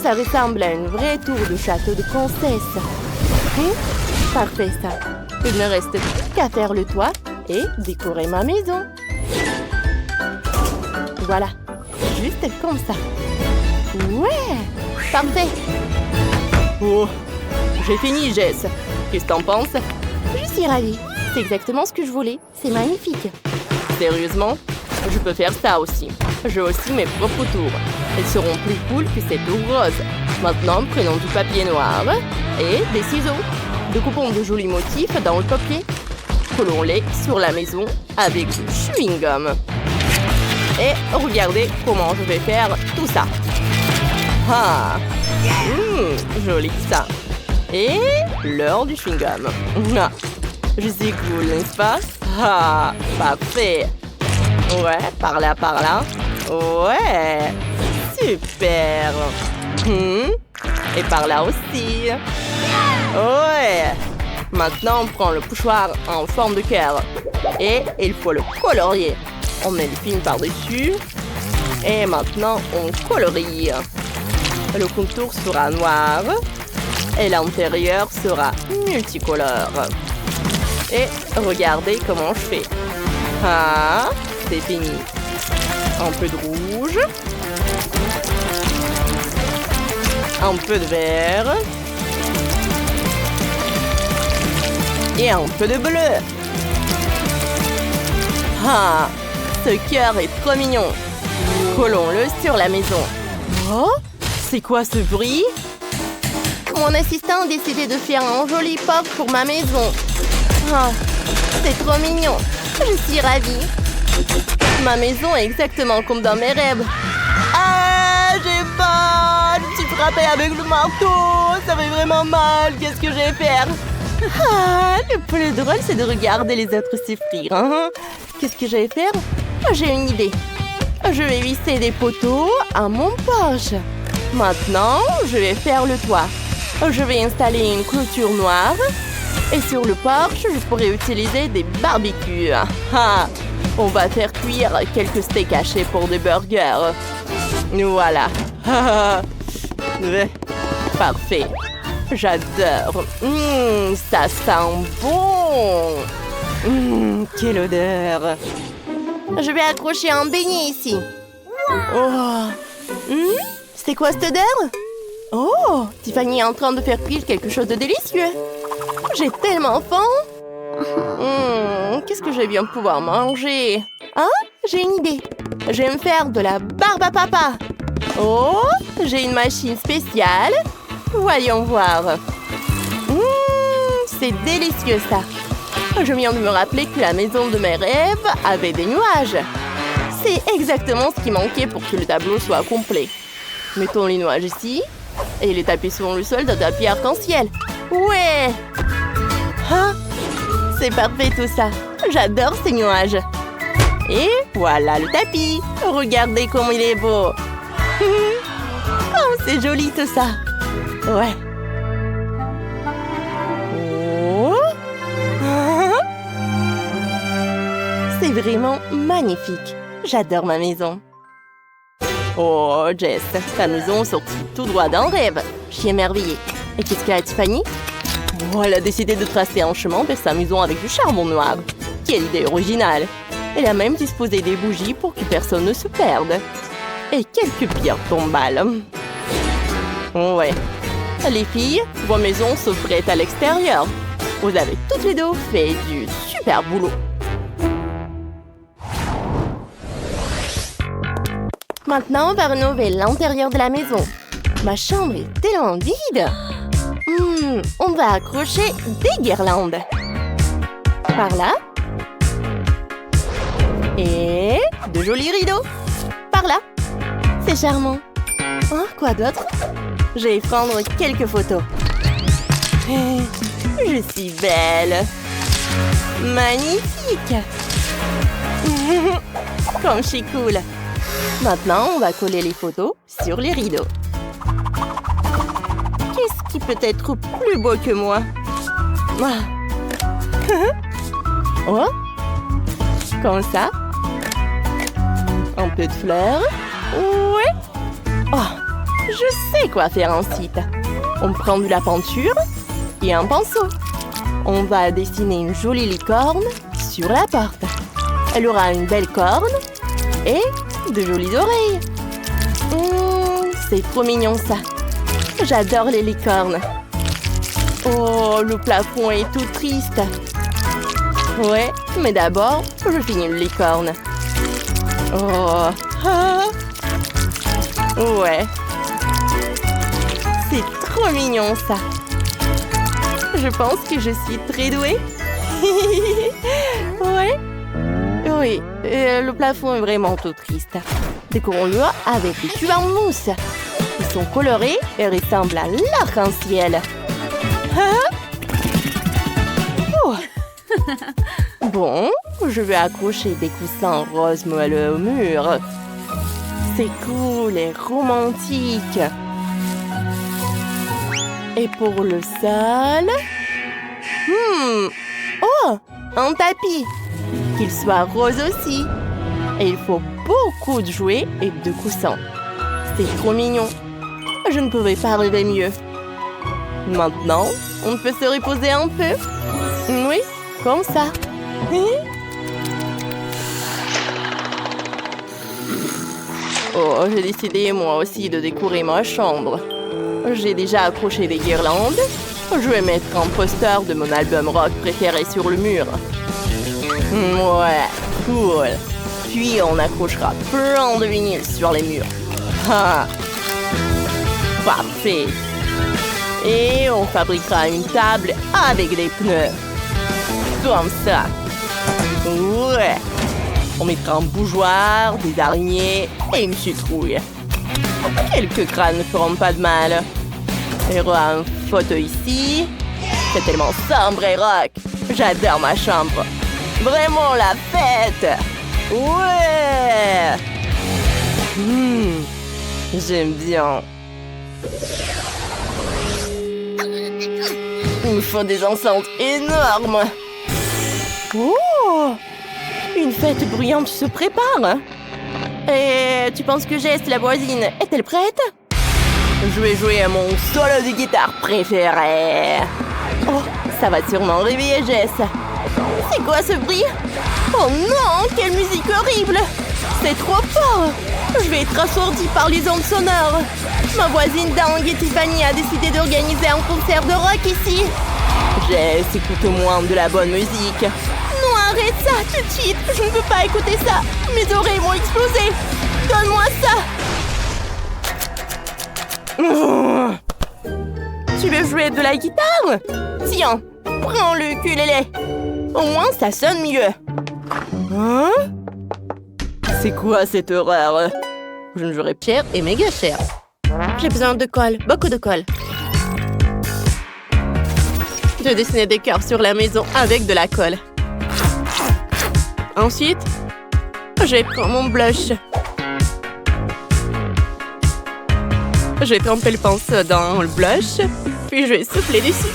Ça ressemble à une vraie tour de château de princesse. Parfait, ça. Il ne reste plus qu'à faire le toit et décorer ma maison. Voilà. Juste comme ça. Ouais! Parfait! Oh! J'ai fini, Jess. Qu'est-ce que t'en penses? Je suis ravie. C'est exactement ce que je voulais. C'est magnifique. Sérieusement? Je peux faire ça aussi. J'ai aussi mes propres tours. Elles seront plus cool que cette tour rose. Maintenant, prenons du papier noir et des ciseaux. Découpons de jolis motifs dans le papier. Collons-les sur la maison avec du chewing-gum. Et regardez comment je vais faire tout ça. Joli ça. Et l'heure du chewing-gum. Je suis cool, n'est-ce pas? Parfait. Ouais, par là, par là. Ouais. Super. Et par là aussi. Ouais. Maintenant, on prend le pochoir en forme de cœur. Et il faut le colorier. On met le film par-dessus. Et maintenant, on colorie. Le contour sera noir. Et l'intérieur sera multicolore. Et regardez comment je fais. C'est fini. Un peu de rouge. Un peu de vert. Et un peu de bleu. Ce cœur est trop mignon. Collons-le sur la maison. Oh, c'est quoi ce bruit? Mon assistant a décidé de faire un joli pop pour ma maison. C'est trop mignon. Je suis ravie. Ma maison est exactement comme dans mes rêves. J'ai peur. Je suis frappée avec le marteau. Ça fait vraiment mal. Qu'est-ce que je vais faire? Le plus drôle, c'est de regarder les autres souffrir. Qu'est-ce que je vais faire? J'ai une idée. Je vais visser des poteaux à mon porche. Maintenant, je vais faire le toit. Je vais installer une clôture noire. Et sur le porche, je pourrais utiliser des barbecues. On va faire cuire quelques steaks hachés pour des burgers. Voilà. Parfait. J'adore. Ça sent bon. Quelle odeur. Je vais accrocher un beignet ici. C'est quoi cette odeur? Oh, Tiffany est en train de faire cuire quelque chose de délicieux. J'ai tellement faim. Qu'est-ce que je vais bien pouvoir manger? J'ai une idée. Je vais me faire de la barbe à papa. Oh, j'ai une machine spéciale. Voyons voir. C'est délicieux ça. Je viens de me rappeler que la maison de mes rêves avait des nuages. C'est exactement ce qui manquait pour que le tableau soit complet. Mettons les nuages ici. Et les tapis sur le sol d'un tapis arc-en-ciel. Ouais! C'est parfait tout ça. J'adore ces nuages. Et voilà le tapis. Regardez comme il est beau. Oh, c'est joli tout ça. Ouais. Oh. C'est vraiment magnifique. J'adore ma maison. Oh, Jess, ta maison sortit tout droit d'un rêve. Je suis émerveillée. Et qu'est-ce qu'a Tiffany? Oh, elle a décidé de tracer un chemin vers sa maison avec du charbon noir. Quelle idée originale! Elle a même disposé des bougies pour que personne ne se perde. Et quelques pierres tombales. Ouais. Les filles, vos maisons se prêtent à l'extérieur. Vous avez toutes les deux fait du super boulot. Maintenant, on va rénover l'intérieur de la maison. Ma chambre est tellement vide. On va accrocher des guirlandes. Par là. Et de jolis rideaux. Par là. C'est charmant. Oh, quoi d'autre? Je vais prendre quelques photos. Je suis belle. Magnifique. Comme je suis cool. Maintenant, on va coller les photos sur les rideaux. Qu'est-ce qui peut être plus beau que moi? Oh, comme ça. Un peu de fleurs. Ouais. Oh, je sais quoi faire ensuite. On prend de la peinture et un pinceau. On va dessiner une jolie licorne sur la porte. Elle aura une belle corne et de jolies oreilles. C'est trop mignon ça. J'adore les licornes. Oh, le plafond est tout triste. Ouais, mais d'abord, je finis le licorne. Oh. Ah. Ouais. C'est trop mignon ça. Je pense que je suis très douée. Ouais. Oui, le plafond est vraiment tout triste. Décorons-le avec des tubes en mousse. Ils sont colorés et ressemblent à l'arc-en-ciel. Oh. Bon, je vais accrocher des coussins roses moelleux au mur. C'est cool et romantique. Et pour le sol... Oh, un tapis. Qu'il soit rose aussi. Et il faut beaucoup de jouets et de coussins. C'est trop mignon. Je ne pouvais pas rêver mieux. Maintenant, on peut se reposer un peu. Oui, comme ça. Oh, j'ai décidé moi aussi de décorer ma chambre. J'ai déjà accroché des guirlandes. Je vais mettre un poster de mon album rock préféré sur le mur. Ouais, cool. Puis on accrochera plein de vinyles sur les murs. Ah, parfait. Et on fabriquera une table avec des pneus. Comme ça. Ouais. On mettra un bougeoir, des araignées et une citrouille. Quelques crânes ne feront pas de mal. Il y aura un fauteuil ici. C'est tellement sombre et rock. J'adore ma chambre. Vraiment la fête. Ouais. J'aime bien. Il me faut des enceintes énormes. Oh! Une fête bruyante se prépare. Et tu penses que Jess, la voisine, est-elle prête? Je vais jouer à mon solo de guitare préféré. Oh, ça va sûrement réveiller Jess. C'est quoi ce bruit? Oh non, quelle musique horrible! C'est trop fort! Je vais être assourdie par les ondes sonores. Ma voisine dingue Tiffany a décidé d'organiser un concert de rock ici. Jess, écoute au moins de la bonne musique. Non, arrête ça tout de suite. Je ne peux pas écouter ça. Mes oreilles vont exploser. Donne-moi ça. Tu veux jouer de la guitare? Tiens, prends le ukulélé. Au moins, ça sonne mieux. Hein? C'est quoi cette horreur? Je ne jouerai cher et méga cher. J'ai besoin de colle, beaucoup de colle. Je dessinais des cœurs sur la maison avec de la colle. Ensuite, Je vais prendre mon blush. Je vais tremper le pinceau dans le blush, puis je vais souffler dessus.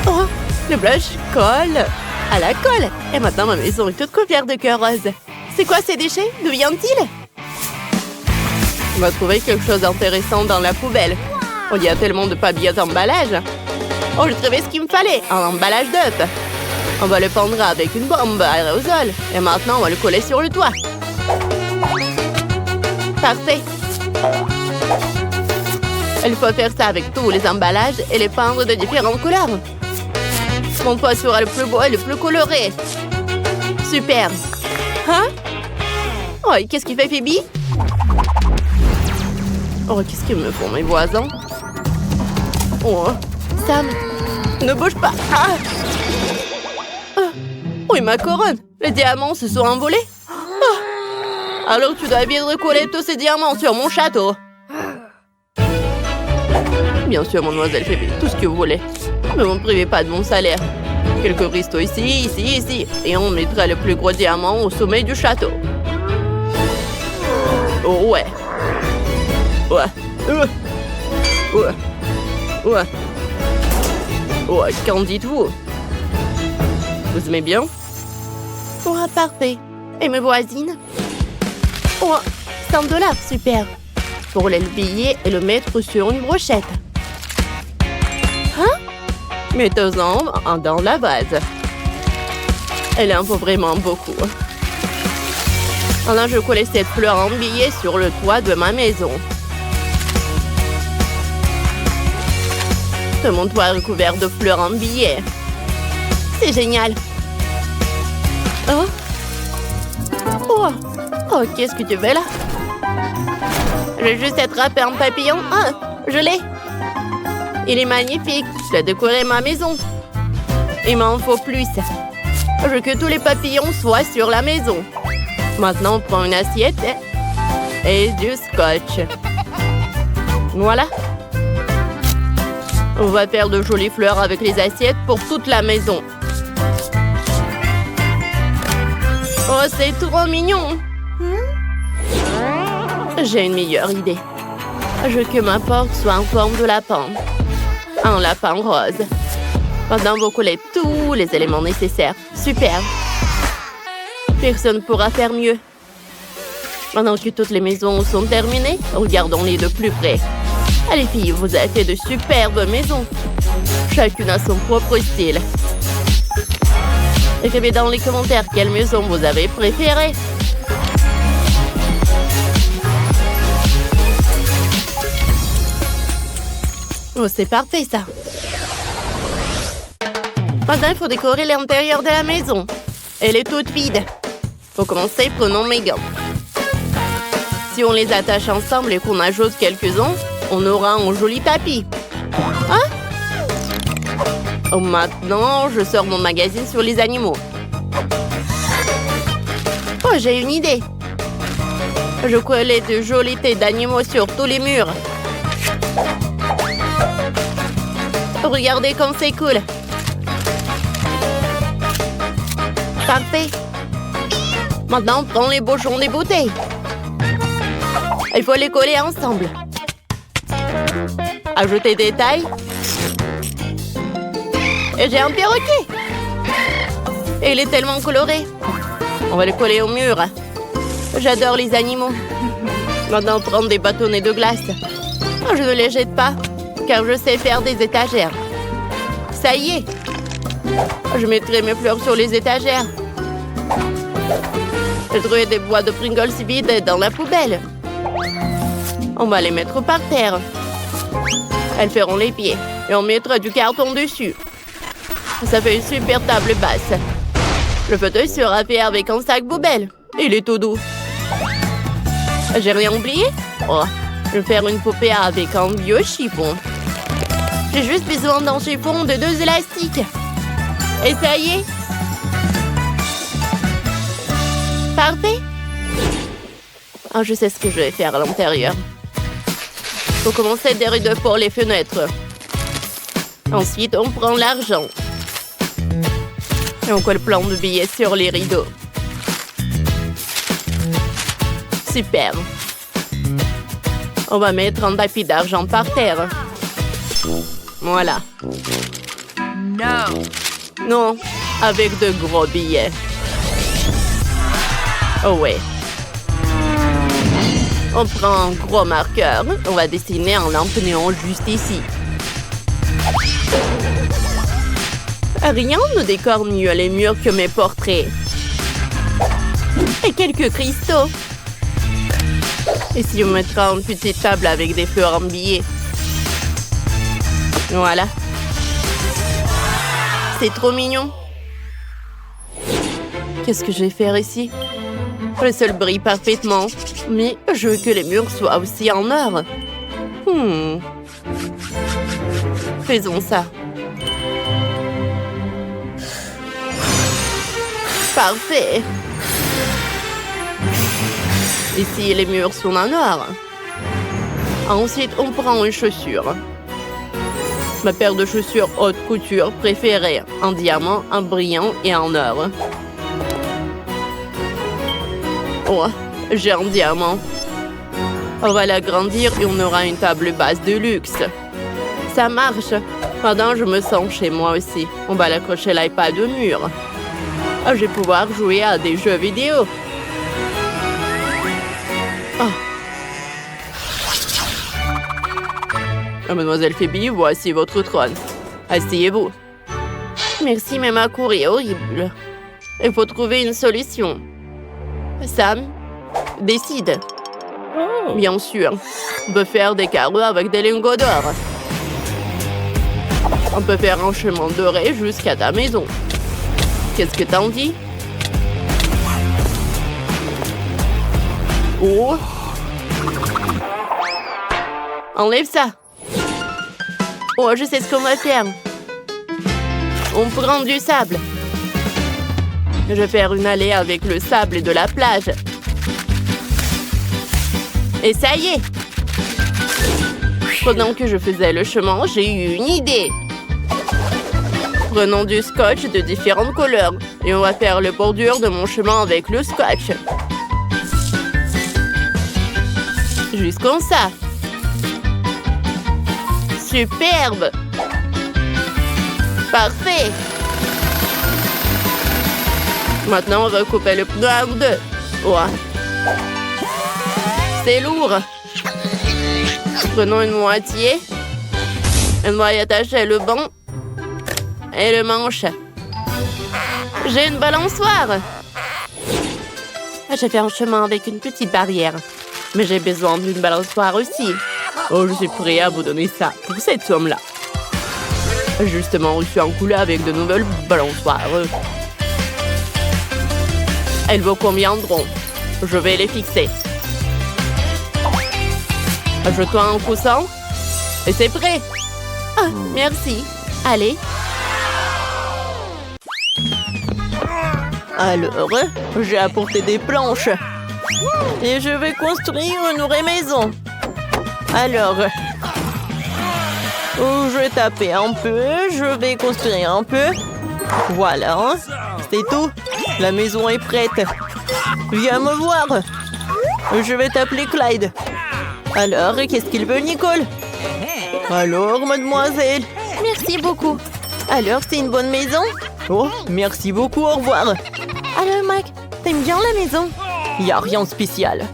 Oh, le blush colle à la colle. Et maintenant, ma maison est toute couverte de cœurs roses. C'est quoi ces déchets? D'où viennent-ils? On va trouver quelque chose d'intéressant dans la poubelle. Oh, il y a tellement de papier d'emballage. Oh, j'ai trouvé ce qu'il me fallait, un emballage d'œuf. On va le pendre avec une bombe à aérosol. Et maintenant, on va le coller sur le toit. Parfait. Il faut faire ça avec tous les emballages et les peindre de différentes couleurs. Mon toit sera le plus beau et le plus coloré. Super. Hein? Oh, et qu'est-ce qu'il fait, Phoebe? Oh, qu'est-ce qu'ils me font, mes voisins? Oh, Sam, ne bouge pas. Ah! Oui, ma couronne. Les diamants se sont envolés. Oh. Alors tu dois bien recoller tous ces diamants sur mon château. Bien sûr, mademoiselle Phoebe, tout ce que vous voulez. Ne m'en privez pas de mon salaire. Quelques restos ici, ici. Et on mettra le plus gros diamant au sommet du château. Oh, ouais. Ouais, qu'en dites-vous? Vous aimez bien? Oh, parfait. Et mes voisines? Oh, 100 $, super. Pour l'habiller et le mettre sur une brochette. Hein? Mettons-en dans la vase. Elle en faut vraiment beaucoup. Alors, je colle cette fleur en billet sur le toit de ma maison. Tout mon toit est recouvert de fleurs en billets. C'est génial. Oh. Oh. Oh, qu'est-ce que tu veux là? Je vais juste attraper un papillon. Ah, je l'ai. Il est magnifique. Je vais décorer ma maison. Il m'en faut plus. Je veux que tous les papillons soient sur la maison. Maintenant, on prend une assiette et du scotch. Voilà. On va faire de jolies fleurs avec les assiettes pour toute la maison. Oh, c'est trop mignon. J'ai une meilleure idée. Je veux que ma porte soit en forme de lapin. Un lapin rose. Maintenant, vous collez tous les éléments nécessaires. Super. Personne ne pourra faire mieux. Maintenant que toutes les maisons sont terminées, regardons-les de plus près. Allez filles, vous avez fait de superbes maisons. Chacune a son propre style. Écrivez dans les commentaires quelle maison vous avez préférée. Oh, c'est parfait ça. Maintenant, il faut décorer l'intérieur de la maison. Elle est toute vide. Pour commencer, prenons mes gants. Si on les attache ensemble et qu'on ajoute quelques-uns, on aura un joli tapis. Hein? Oh, maintenant, je sors mon magazine sur les animaux. Oh, j'ai une idée. Je collais de jolies têtes d'animaux sur tous les murs. Regardez comme c'est cool. Parfait. Maintenant, on prend les bouchons des bouteilles. Il faut les coller ensemble. Ajoutez des tailles. Et j'ai un perroquet. Et il est tellement coloré. On va le coller au mur. J'adore les animaux. Maintenant, prendre des bâtonnets de glace. Je ne les jette pas, car je sais faire des étagères. Ça y est. Je mettrai mes fleurs sur les étagères. J'ai trouvé des boîtes de Pringles vides dans la poubelle. On va les mettre par terre. Elles feront les pieds et on mettra du carton dessus. Ça fait une super table basse. Le fauteuil sera fait avec un sac poubelle. Il est tout doux. J'ai rien oublié? Oh, je vais faire une poupée avec un vieux chiffon. J'ai juste besoin d'un chiffon de 2 élastiques. Et ça y est. Parfait. Oh, je sais ce que je vais faire à l'intérieur. Pour commencer, des rideaux pour les fenêtres. Ensuite, on prend l'argent. Et on colle plein de billets sur les rideaux. Super. On va mettre un tapis d'argent par terre. Voilà. No. Non, avec de gros billets. Oh ouais. On prend un gros marqueur. On va dessiner un lampe néon juste ici. Rien ne décore mieux les murs que mes portraits. Et quelques cristaux. Et si on mettra une petite table avec des fleurs en billets. Voilà. C'est trop mignon. Qu'est-ce que je vais faire ici? Le sol brille parfaitement, mais je veux que les murs soient aussi en or. Faisons ça. Parfait. Ici, les murs sont en or. Ensuite, on prend une chaussure. Ma paire de chaussures haute couture préférée, en diamant, en brillant et en or. Oh, j'ai un diamant. On va l'agrandir et on aura une table basse de luxe. Ça marche. Maintenant, je me sens chez moi aussi. On va l'accrocher l'iPad au mur. Je vais pouvoir jouer à des jeux vidéo. Mademoiselle Phoebe, voici votre trône. Asseyez-vous. Merci, mais ma cour est horrible. Il faut trouver une solution. Sam, décide. Bien sûr. On peut faire des carreaux avec des lingots d'or. On peut faire un chemin doré jusqu'à ta maison. Qu'est-ce que t'en dis? Oh! Enlève ça. Oh, je sais ce qu'on va faire. On prend du sable. Je vais faire une allée avec le sable et de la plage. Et ça y est. Pendant que je faisais le chemin, j'ai eu une idée. Prenons du scotch de différentes couleurs et on va faire le bordure de mon chemin avec le scotch. Juste comme ça. Superbe. Parfait. Maintenant, on va couper le pneu en deux. Ouais. C'est lourd. Prenons une moitié. On va y attacher le banc et le manche. J'ai une balançoire. J'ai fait un chemin avec une petite barrière. Mais j'ai besoin d'une balançoire aussi. Oh, je suis prêt à vous donner ça pour cette somme-là. Justement, je suis en couleur avec de nouvelles balançoires. Elles vous conviendront. Je vais les fixer. Ajoute-toi un coussin. Et c'est prêt. Ah, merci. Allez. Alors, j'ai apporté des planches. Et je vais construire une vraie maison. Alors, je vais taper un peu. Je vais construire un peu. Voilà. C'est tout. La maison est prête. Viens me voir. Je vais t'appeler Clyde. Alors, qu'est-ce qu'il veut, Nicole? Alors, mademoiselle? Merci beaucoup. Alors, c'est une bonne maison? Oh, merci beaucoup, au revoir. Alors, Mac, t'aimes bien la maison? Il n'y a rien de spécial.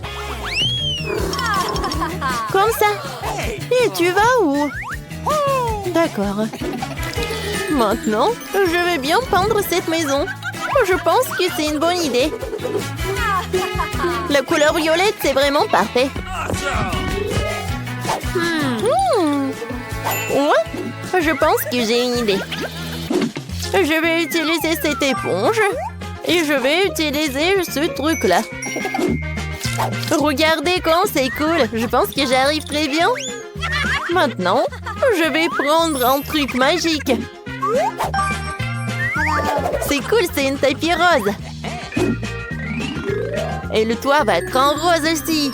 Comme ça. Et tu vas où? D'accord. Maintenant, je vais bien peindre cette maison. Je pense que c'est une bonne idée. La couleur violette, c'est vraiment parfait. Ouais, je pense que j'ai une idée. Je vais utiliser cette éponge et je vais utiliser ce truc-là. Regardez comme c'est cool. Je pense que j'arrive très bien. Maintenant, je vais prendre un truc magique. C'est cool, c'est une tapis rose. Et le toit va être en rose aussi.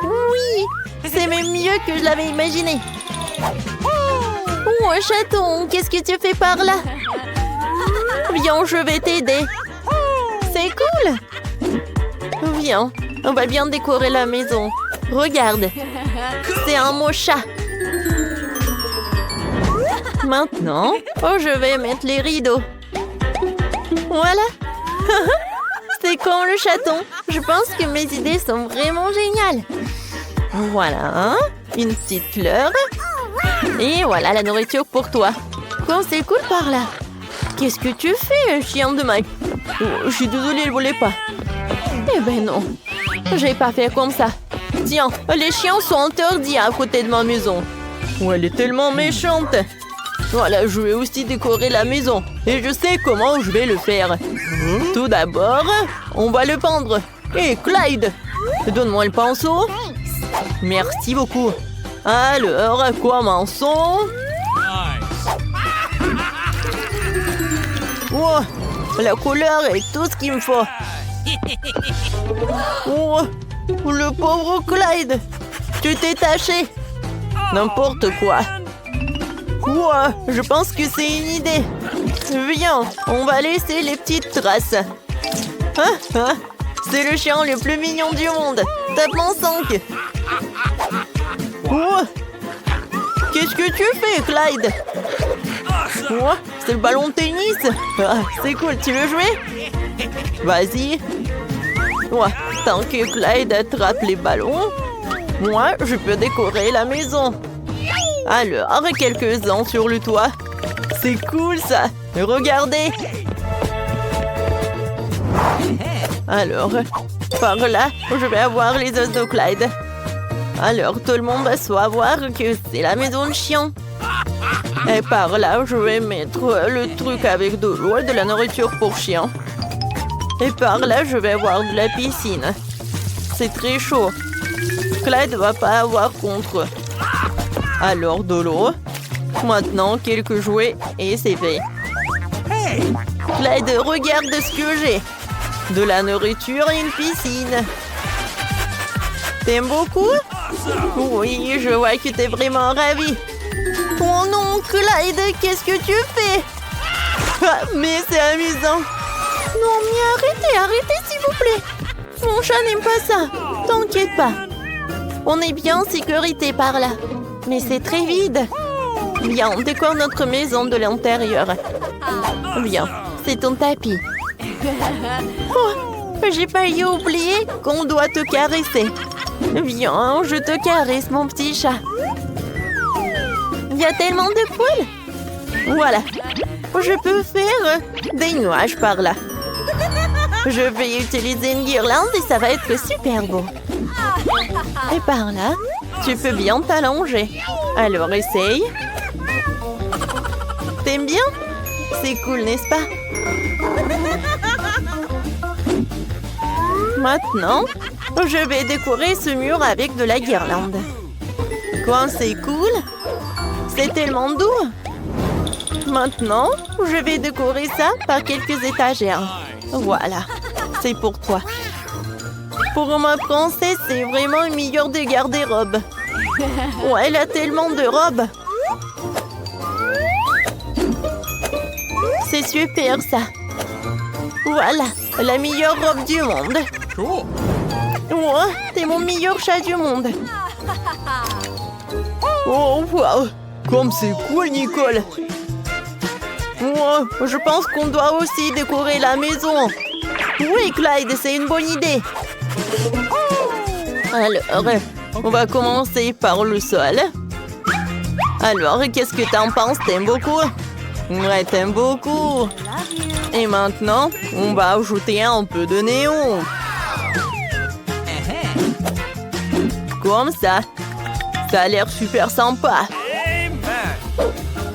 Oui, c'est même mieux que je l'avais imaginé. Oh, chaton, qu'est-ce que tu fais par là? Viens, je vais t'aider. C'est cool. Viens, On va bien décorer la maison. Regarde, c'est un mot chat. Maintenant, je vais mettre les rideaux. Voilà. C'est comme le chaton. Je pense que mes idées sont vraiment géniales. Voilà, une petite fleur. Et voilà la nourriture pour toi. Comme c'est cool par là. Qu'est-ce que tu fais, chien de Mike? Je suis désolée, elle ne voulait pas. Eh ben non, j'ai pas fait comme ça. Tiens, les chiens sont interdits à côté de ma maison. Oh, elle est tellement méchante. Voilà, je vais aussi décorer la maison. Et je sais comment je vais le faire. Tout d'abord, on va le peindre. Hé, Clyde, donne-moi le pinceau. Merci beaucoup. Alors, commençons. Oh, la couleur est tout ce qu'il me faut. Oh, le pauvre Clyde. Tu t'es taché. N'importe quoi. Ouais, je pense que c'est une idée. Viens, on va laisser les petites traces. C'est le chien le plus mignon du monde. Tape-moi 5. Oh, qu'est-ce que tu fais, Clyde? Oh, c'est le ballon de tennis. C'est cool, tu veux jouer? Vas-y. Ouais, tant que Clyde attrape les ballons, moi, je peux décorer la maison. Alors, quelques-uns sur le toit. C'est cool, ça. Regardez. Alors, par là, je vais avoir les os de Clyde. Alors, tout le monde va savoir que c'est la maison de chien. Et par là, je vais mettre le truc avec de l'eau et de la nourriture pour chien. Et par là, je vais avoir de la piscine. C'est très chaud. Clyde ne va pas avoir contre. Alors, de l'eau. Maintenant, quelques jouets et c'est fait. Clyde, regarde ce que j'ai. De la nourriture et une piscine. T'aimes beaucoup? Oui, je vois que t'es vraiment ravi. Oh non, Clyde, qu'est-ce que tu fais? Mais c'est amusant. Non, mais arrêtez s'il vous plaît. Mon chat n'aime pas ça. T'inquiète pas. On est bien en sécurité par là. Mais c'est très vide. Viens, on décore notre maison de l'intérieur. Viens, c'est ton tapis. Oh, j'ai failli oublier qu'on doit te caresser. Viens, je te caresse, mon petit chat. Il y a tellement de poils. Voilà. Je peux faire des nuages par là. Je vais utiliser une guirlande et ça va être super beau. Et par là, tu peux bien t'allonger. Alors, essaye. T'aimes bien? C'est cool, n'est-ce pas? Maintenant, je vais décorer ce mur avec de la guirlande. Quoi, c'est cool? C'est tellement doux. Maintenant, je vais décorer ça par quelques étagères. Voilà, c'est pour toi. Pour ma princesse, c'est vraiment une meilleure des garde-robes. Ouais, elle a tellement de robes. C'est super, ça. Voilà, la meilleure robe du monde. Ouais, t'es mon meilleur chat du monde. Oh, wow. Comme c'est cool, Nicole. Ouais, je pense qu'on doit aussi décorer la maison. Oui, Clyde, c'est une bonne idée. Alors, on va commencer par le sol. Alors, qu'est-ce que t'en penses? T'aimes beaucoup? Ouais, t'aimes beaucoup. Et maintenant, on va ajouter un peu de néon. Comme ça. Ça a l'air super sympa.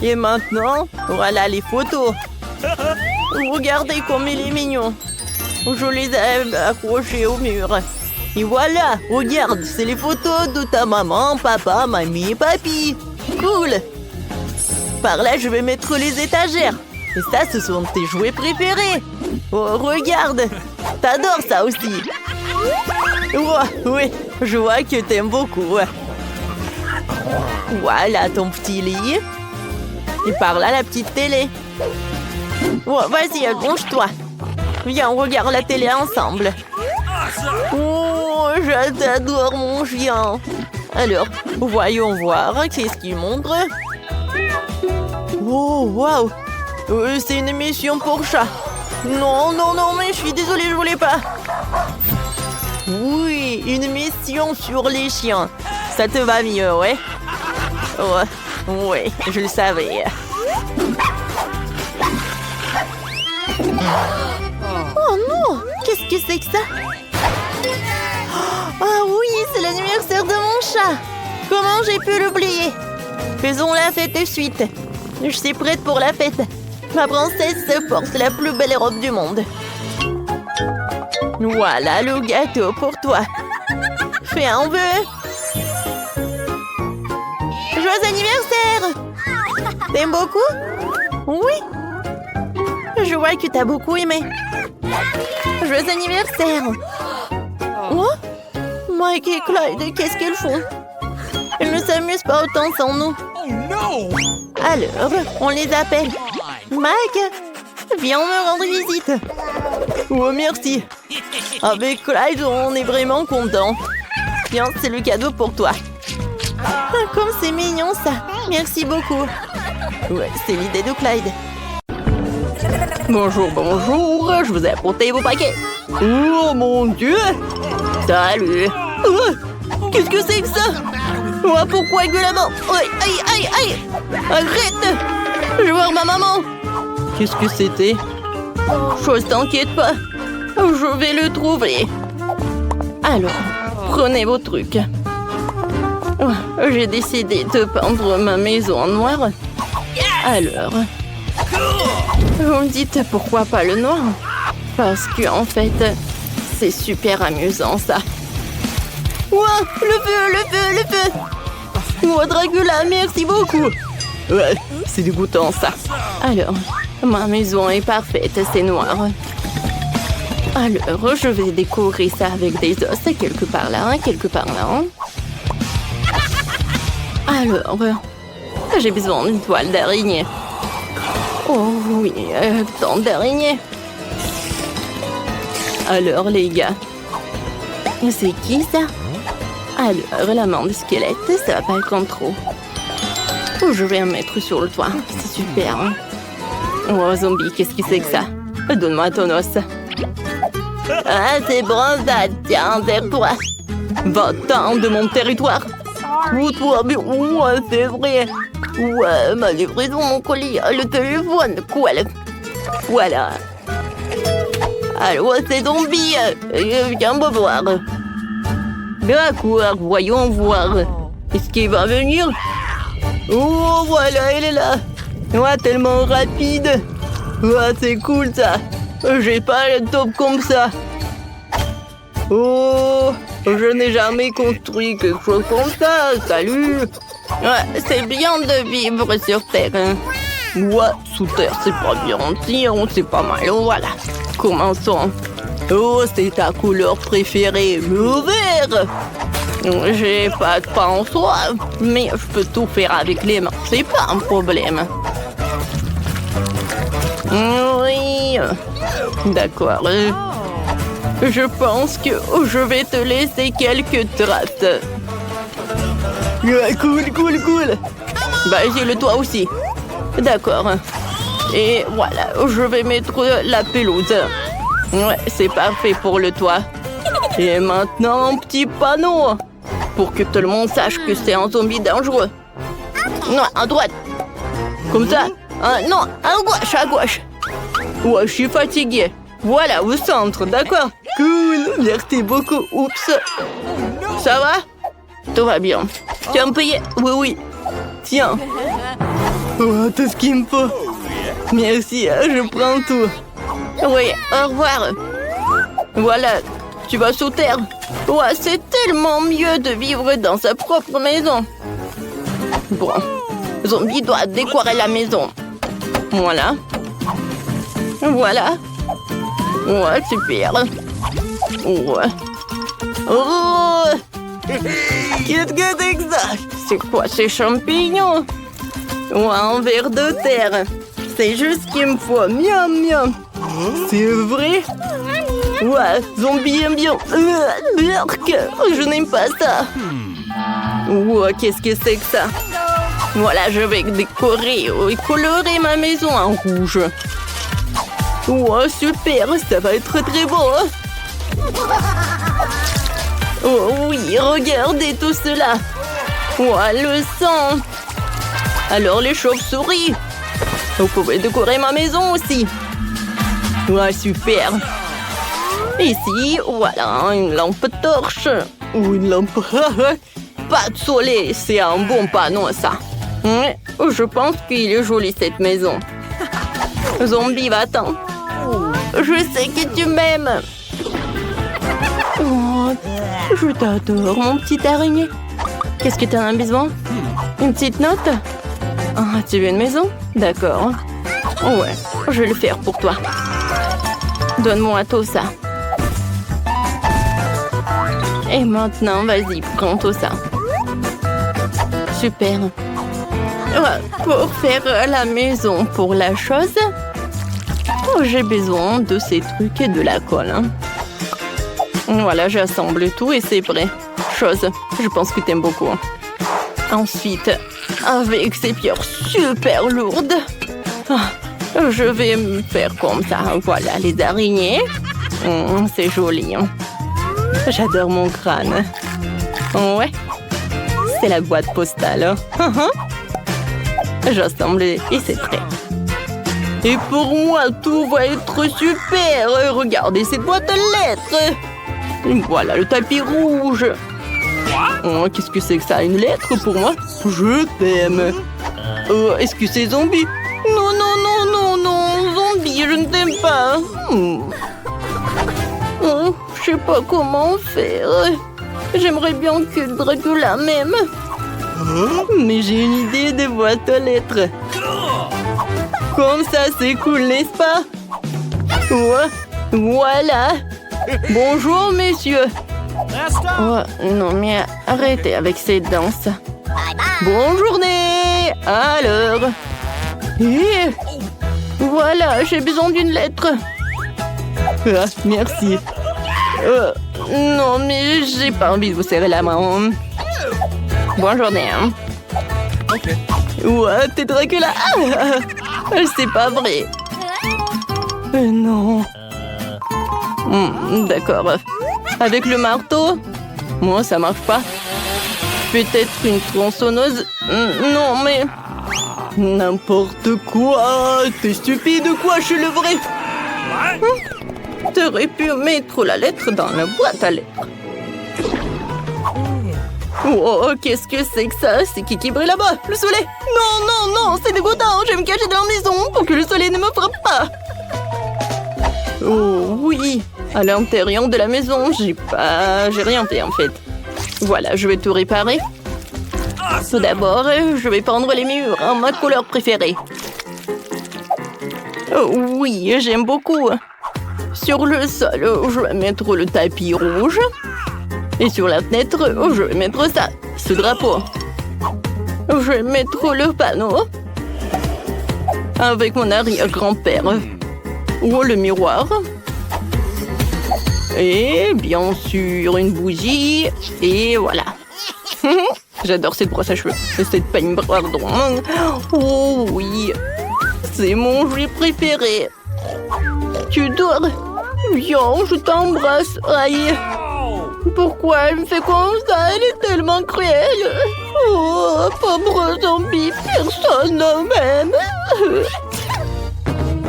Et maintenant, voilà les photos. Regardez comme il est mignon. Je les ai accrochés au mur. Et voilà, regarde, c'est les photos de ta maman, papa, mamie et papy. Cool. Par là, je vais mettre les étagères. Et ça, ce sont tes jouets préférés. Oh, regarde. T'adores ça aussi. Oh, oui, je vois que t'aimes beaucoup. Voilà ton petit lit. Et par là, la petite télé. Oh, vas-y, allonge-toi. Viens, on regarde la télé ensemble. Oh, j'adore mon chien. Alors, voyons voir. Qu'est-ce qu'il montre? Oh, waouh! C'est une émission pour chat. Non, non, non, mais je suis désolée, je voulais pas. Oui, une émission sur les chiens. Ça te va mieux, ouais? Ouais, je le savais. Oh non! Qu'est-ce que c'est que ça? Ah oui, c'est l'anniversaire de mon chat! Comment j'ai pu l'oublier? Faisons la fête de suite. Je suis prête pour la fête. Ma princesse porte la plus belle robe du monde. Voilà le gâteau pour toi. Fais un vœu. Joyeux anniversaire! T'aimes beaucoup? Oui. Je vois que t'as beaucoup aimé. Joyeux anniversaire! Oh? Mike et Clyde, qu'est-ce qu'ils font? Ils ne s'amusent pas autant sans nous. Alors, on les appelle. Mike, viens me rendre visite. Oh, merci. Avec Clyde, on est vraiment content. Tiens, c'est le cadeau pour toi. Ah, comme c'est mignon ça. Merci beaucoup. Ouais, c'est l'idée de Clyde. Bonjour, bonjour. Je vous ai apporté vos paquets. Oh mon Dieu. Salut. Qu'est-ce que c'est que ça? Oh, pourquoi gueule la main? Aïe, aïe, aïe. Arrête. Je veux voir ma maman. Qu'est-ce que c'était? Chose, t'inquiète pas. Je vais le trouver. Alors, prenez vos trucs. J'ai décidé de peindre ma maison en noir. Alors, vous me dites pourquoi pas le noir? Parce que en fait, c'est super amusant ça. Ouah, le feu, le feu, le feu! Oh, Dracula, merci beaucoup! Ouais, c'est dégoûtant ça. Alors, ma maison est parfaite, c'est noir. Alors, je vais décorer ça avec des os, quelque part là, quelque part là. Alors, j'ai besoin d'une toile d'araignée. Oh oui, tant d'araignées. Alors, les gars, c'est qui ça? Alors, la main de squelette, ça va pas être en trop. Oh, je vais en mettre sur le toit, c'est super. Hein? Oh, zombie, qu'est-ce que c'est que ça? Donne-moi ton os. Ah, c'est bronzade, tiens, vers toi. Va-t'en de mon territoire. Oh, toi, mais c'est vrai. Ouais, ma livraison, mon colis, le téléphone, quoi, voilà. Allô, c'est zombie, viens me voir. D'accord, voyons voir. Est-ce qu'il va venir? Oh, voilà, il est là. Ouais, tellement rapide. Ouais, c'est cool, ça. J'ai pas le top comme ça. Oh, je n'ai jamais construit quelque chose comme ça. Salut. Ouais, c'est bien de vivre sur Terre. Hein. Ouais, sous terre, c'est pas bien. C'est pas mal. Voilà. Commençons. Oh, c'est ta couleur préférée, le vert. J'ai pas de pain en soi, mais je peux tout faire avec les mains. C'est pas un problème. Oui. D'accord. Je pense que je vais te laisser quelques traces. Cool. Bah, j'ai le toit aussi. D'accord. Et voilà, je vais mettre la pelouse. Ouais, c'est parfait pour le toit. Et maintenant, un petit panneau. Pour que tout le monde sache que c'est un zombie dangereux. Non, à droite. Comme ça. Non, à gauche. Ouais, je suis fatiguée. Voilà, au centre, d'accord? Cool, merci beaucoup. Oups. Ça va? Tout va bien. Tu vas me payer? Oui. Tiens. Oh, tout ce qu'il me faut. Merci, je prends tout. Oui, au revoir. Voilà, tu vas sous terre. Ouais, c'est tellement mieux de vivre dans sa propre maison. Bon, zombie doit décorer la maison. Voilà. Ouais, super. Ouais. Oh! Qu'est-ce que c'est que ça? C'est quoi ces champignons? Ouais, un ver de terre. C'est juste ce qu'il me faut. Miam. C'est vrai? Ouais, zombie ambiant. Burk, je n'aime pas ça. Ouais, qu'est-ce que c'est que ça? Voilà, je vais décorer et colorer ma maison en rouge. Ouais, super, ça va être très beau. Oh oui, regardez tout cela. Ouais, le sang. Alors les chauves-souris. Vous pouvez décorer ma maison aussi. Ouais, super. Ici, voilà, une lampe torche. Ou une lampe... Pas de soleil, c'est un bon panneau, ça. Je pense qu'il est joli, cette maison. Zombie, va-t'en. Je sais que tu m'aimes. Oh, je t'adore, mon petit araignée. Qu'est-ce que tu en as besoin? Une petite note? Ah, tu veux une maison? D'accord. Ouais, je vais le faire pour toi. Donne-moi tout ça. Et maintenant, vas-y, prends tout ça. Super. Pour faire la maison pour la chose, j'ai besoin de ces trucs et de la colle. Voilà, j'assemble tout et c'est prêt. Chose, je pense que t'aimes beaucoup. Ensuite, avec ces pierres super lourdes, je vais me faire comme ça. Voilà, les araignées. C'est joli. J'adore mon crâne. Ouais, c'est la boîte postale. J'assemble et c'est prêt. Et pour moi, tout va être super. Regardez cette boîte de lettres. Voilà le tapis rouge. Oh, qu'est-ce que c'est que ça? Une lettre pour moi? Je t'aime. Est-ce que c'est zombie? Non, non, non, non, non. Zombie, je ne t'aime pas. Je sais pas comment faire. J'aimerais bien que Dracula m'aime. Mais j'ai une idée de boîte aux lettres. Comme ça, c'est cool, n'est-ce pas? Ouais, voilà. Bonjour, messieurs. Oh, non, mais arrêtez avec ces danses. Bonne journée. Alors. Et voilà, j'ai besoin d'une lettre. Ah, merci. Non, mais j'ai pas envie de vous serrer la main. Bonne journée. Hein. Ok. Ouais, t'es Dracula. C'est pas vrai. Non. D'accord. Avec le marteau? Moi, ça marche pas. Peut-être une tronçonneuse? Non, mais... N'importe quoi. T'es stupide ou quoi? Je suis le vrai. T'aurais pu mettre la lettre dans la boîte à lettres. Oh, qu'est-ce que c'est que ça? C'est qui brille là-bas? Le soleil? Non, non, non, c'est dégoûtant. Je vais me cacher dans la maison pour que le soleil ne me frappe pas. Oh, oui. À l'intérieur de la maison, j'ai rien fait en fait. Voilà, je vais tout réparer. Tout d'abord, je vais peindre les murs en ma couleur préférée. Oh, oui, j'aime beaucoup. Sur le sol, je vais mettre le tapis rouge. Et sur la fenêtre, je vais mettre ça, ce drapeau. Je vais mettre le panneau avec mon arrière-grand-père. Ou le miroir. Et bien sûr, une bougie. Et voilà. J'adore cette brosse à cheveux. Et cette peigne, pardon. Oh oui. C'est mon jouet préféré. Tu dors? Viens, je t'embrasse. Aïe. Pourquoi elle me fait comme ça? Elle est tellement cruelle. Oh, pauvre zombie. Personne ne m'aime.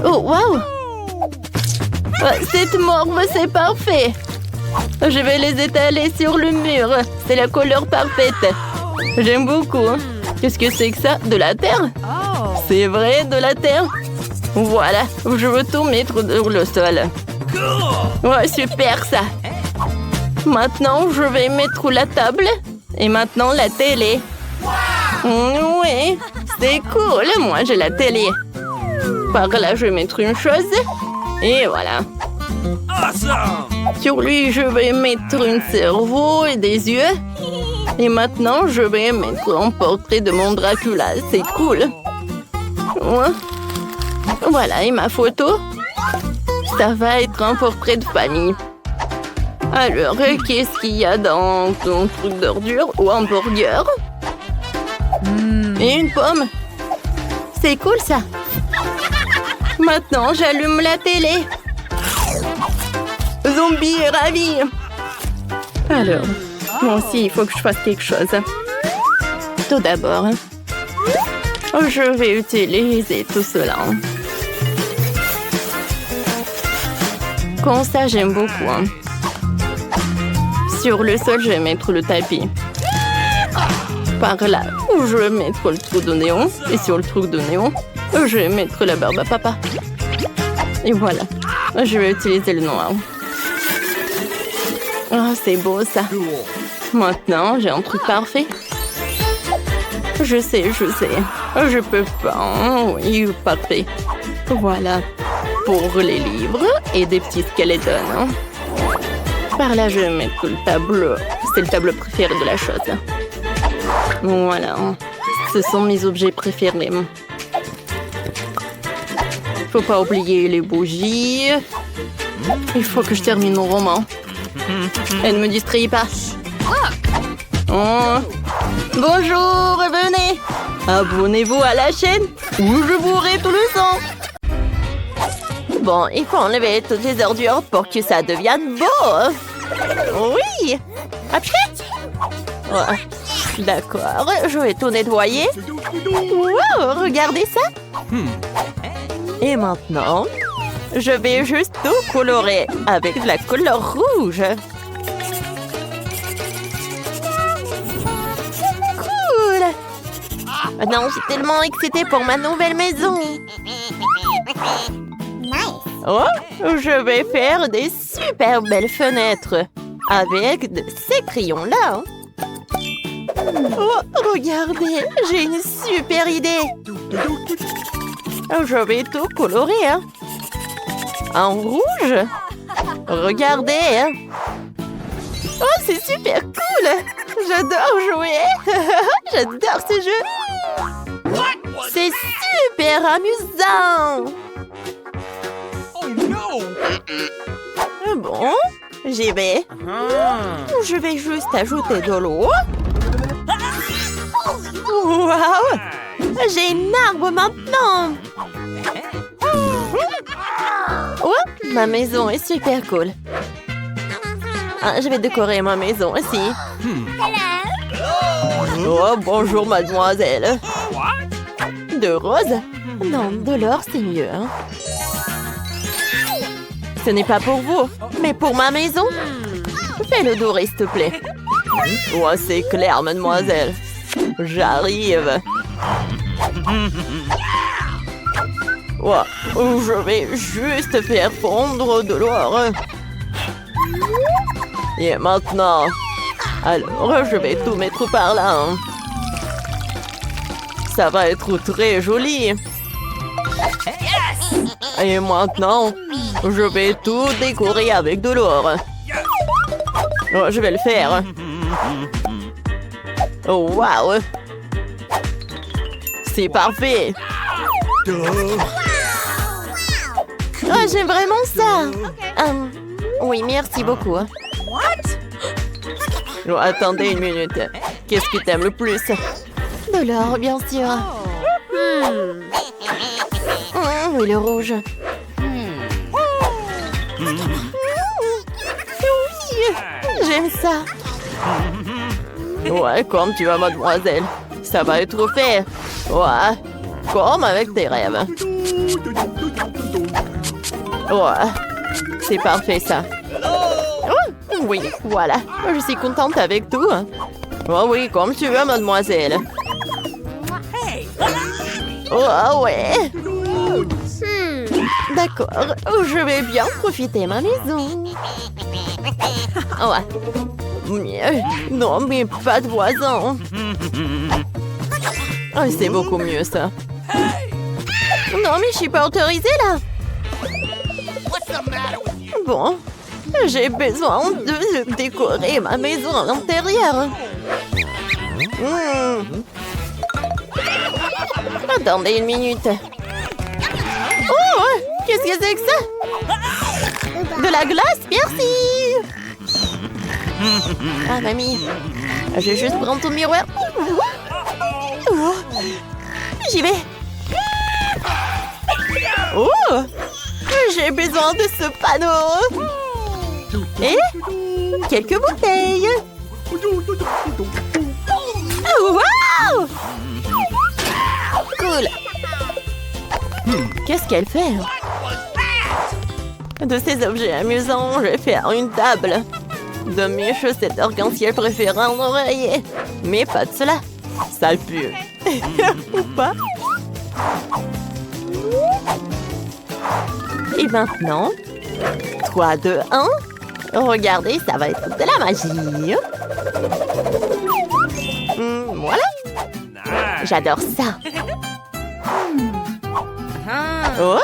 Oh, waouh. Cette morve, c'est parfait. Je vais les étaler sur le mur. C'est la couleur parfaite. J'aime beaucoup. Qu'est-ce que c'est que ça? De la terre? C'est vrai, de la terre? Voilà, je veux tout mettre sur le sol. Ouais, super ça. Maintenant, je vais mettre la table. Et maintenant, la télé. Oui, c'est cool. Moi, j'ai la télé. Par là, je vais mettre une chose. Et voilà. Sur lui, je vais mettre un cerveau et des yeux. Et maintenant, je vais mettre un portrait de mon Dracula. C'est cool. Ouais. Voilà, et ma photo. Ça va être un portrait de famille. Alors, qu'est-ce qu'il y a dans ton truc d'ordure ou hamburger? Et une pomme. C'est cool, ça. Maintenant, j'allume la télé. Zombie est ravi. Alors, moi aussi, il faut que je fasse quelque chose. Tout d'abord, je vais utiliser tout cela. Comme ça, j'aime beaucoup. Sur le sol, je vais mettre le tapis. Par là, je vais mettre le trou de néon. Et sur le trou de néon, je vais mettre la barbe à papa. Et voilà, je vais utiliser le noir. Ah, c'est beau ça. Maintenant, j'ai un truc parfait. Je sais. Je peux pas. Oui, parfait. Voilà. Pour les livres et des petits skeletons. Par là, je vais mettre le tableau. C'est le tableau préféré de la chose. Voilà. Ce sont mes objets préférés. Faut pas oublier les bougies. Il faut que je termine mon roman. Et ne me distraye pas. Oh. Bonjour, venez. Abonnez-vous à la chaîne ou je bourrai tout le sang. Bon, il faut enlever toutes les ordures pour que ça devienne beau. Oui. Apchette. Oh. D'accord, je vais tout nettoyer. Wow, regardez ça. Et maintenant, je vais juste tout colorer avec de la couleur rouge. Cool. Maintenant, je suis tellement excitée pour ma nouvelle maison. Oh, je vais faire des super belles fenêtres avec ces crayons-là. Oh, regardez, j'ai une super idée. Je vais tout colorer. En rouge. Regardez. Oh, c'est super cool. J'adore jouer. J'adore ce jeu. C'est super amusant. Bon, j'y vais. Je vais juste ajouter de l'eau. Waouh! J'ai une arbre maintenant. Oh, ma maison est super cool. Je vais décorer ma maison aussi. Oh, bonjour, mademoiselle. De rose? Non, de l'or, c'est mieux. Ce n'est pas pour vous, mais pour ma maison. Fais-le doré, s'il te plaît. Oh, c'est clair, mademoiselle. J'arrive. Oh, je vais juste faire fondre de l'or. Et maintenant, alors je vais tout mettre par là. Ça va être très joli. Et maintenant, je vais tout décorer avec de l'or. Oh, je vais le faire. Oh, waouh! C'est parfait! Oh, j'aime vraiment ça! Oui, merci beaucoup. Oh, attendez une minute. Qu'est-ce que t'aimes le plus? De l'or, bien sûr. Oui, le rouge. Oui, j'aime ça. Ouais, comme tu vas, mademoiselle. Ça va être fait. Ouais, comme avec tes rêves. Ouais, c'est parfait, ça. Oh, oui, voilà. Je suis contente avec tout. Oh oui, comme tu veux, mademoiselle. Oh, ouais. D'accord, je vais bien profiter de ma maison. Ouais. Non, mais pas de voisins. Oh, c'est beaucoup mieux, ça. Non, mais je suis pas autorisée, là. Bon, j'ai besoin de décorer ma maison à l'intérieur. Attendez une minute. Oh, qu'est-ce que c'est que ça? De la glace, merci. Ah, mamie, je vais juste prendre ton miroir. Oh, j'y vais. Oh, j'ai besoin de ce panneau. Et quelques bouteilles. Oh, wow! Cool. Qu'est-ce qu'elle fait? De ces objets amusants, je vais faire une table. De mes chaussettes arc-en-ciel préférées en oreiller. Mais pas de cela. Ça pue. Ou pas? Et maintenant, 3, 2, 1. Regardez, ça va être de la magie. Voilà. J'adore ça. Oh!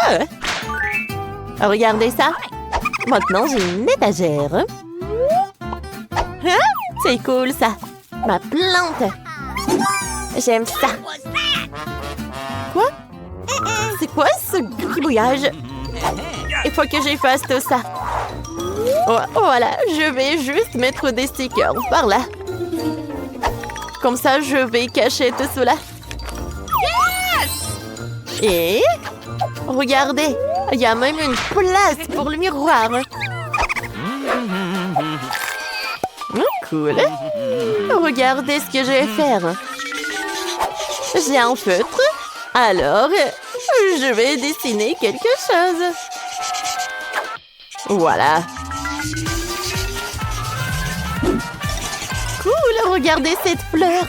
Regardez ça. Maintenant, j'ai une étagère. Hein? C'est cool, ça. Ma plante. J'aime ça. Quoi? C'est quoi ce gribouillage? Il faut que j'efface tout ça. Oh, voilà, je vais juste mettre des stickers par là. Comme ça, je vais cacher tout cela. Et regardez, il y a même une place pour le miroir. Cool. Regardez ce que je vais faire. J'ai un feutre. Alors, je vais dessiner quelque chose. Voilà. Cool, regardez cette fleur.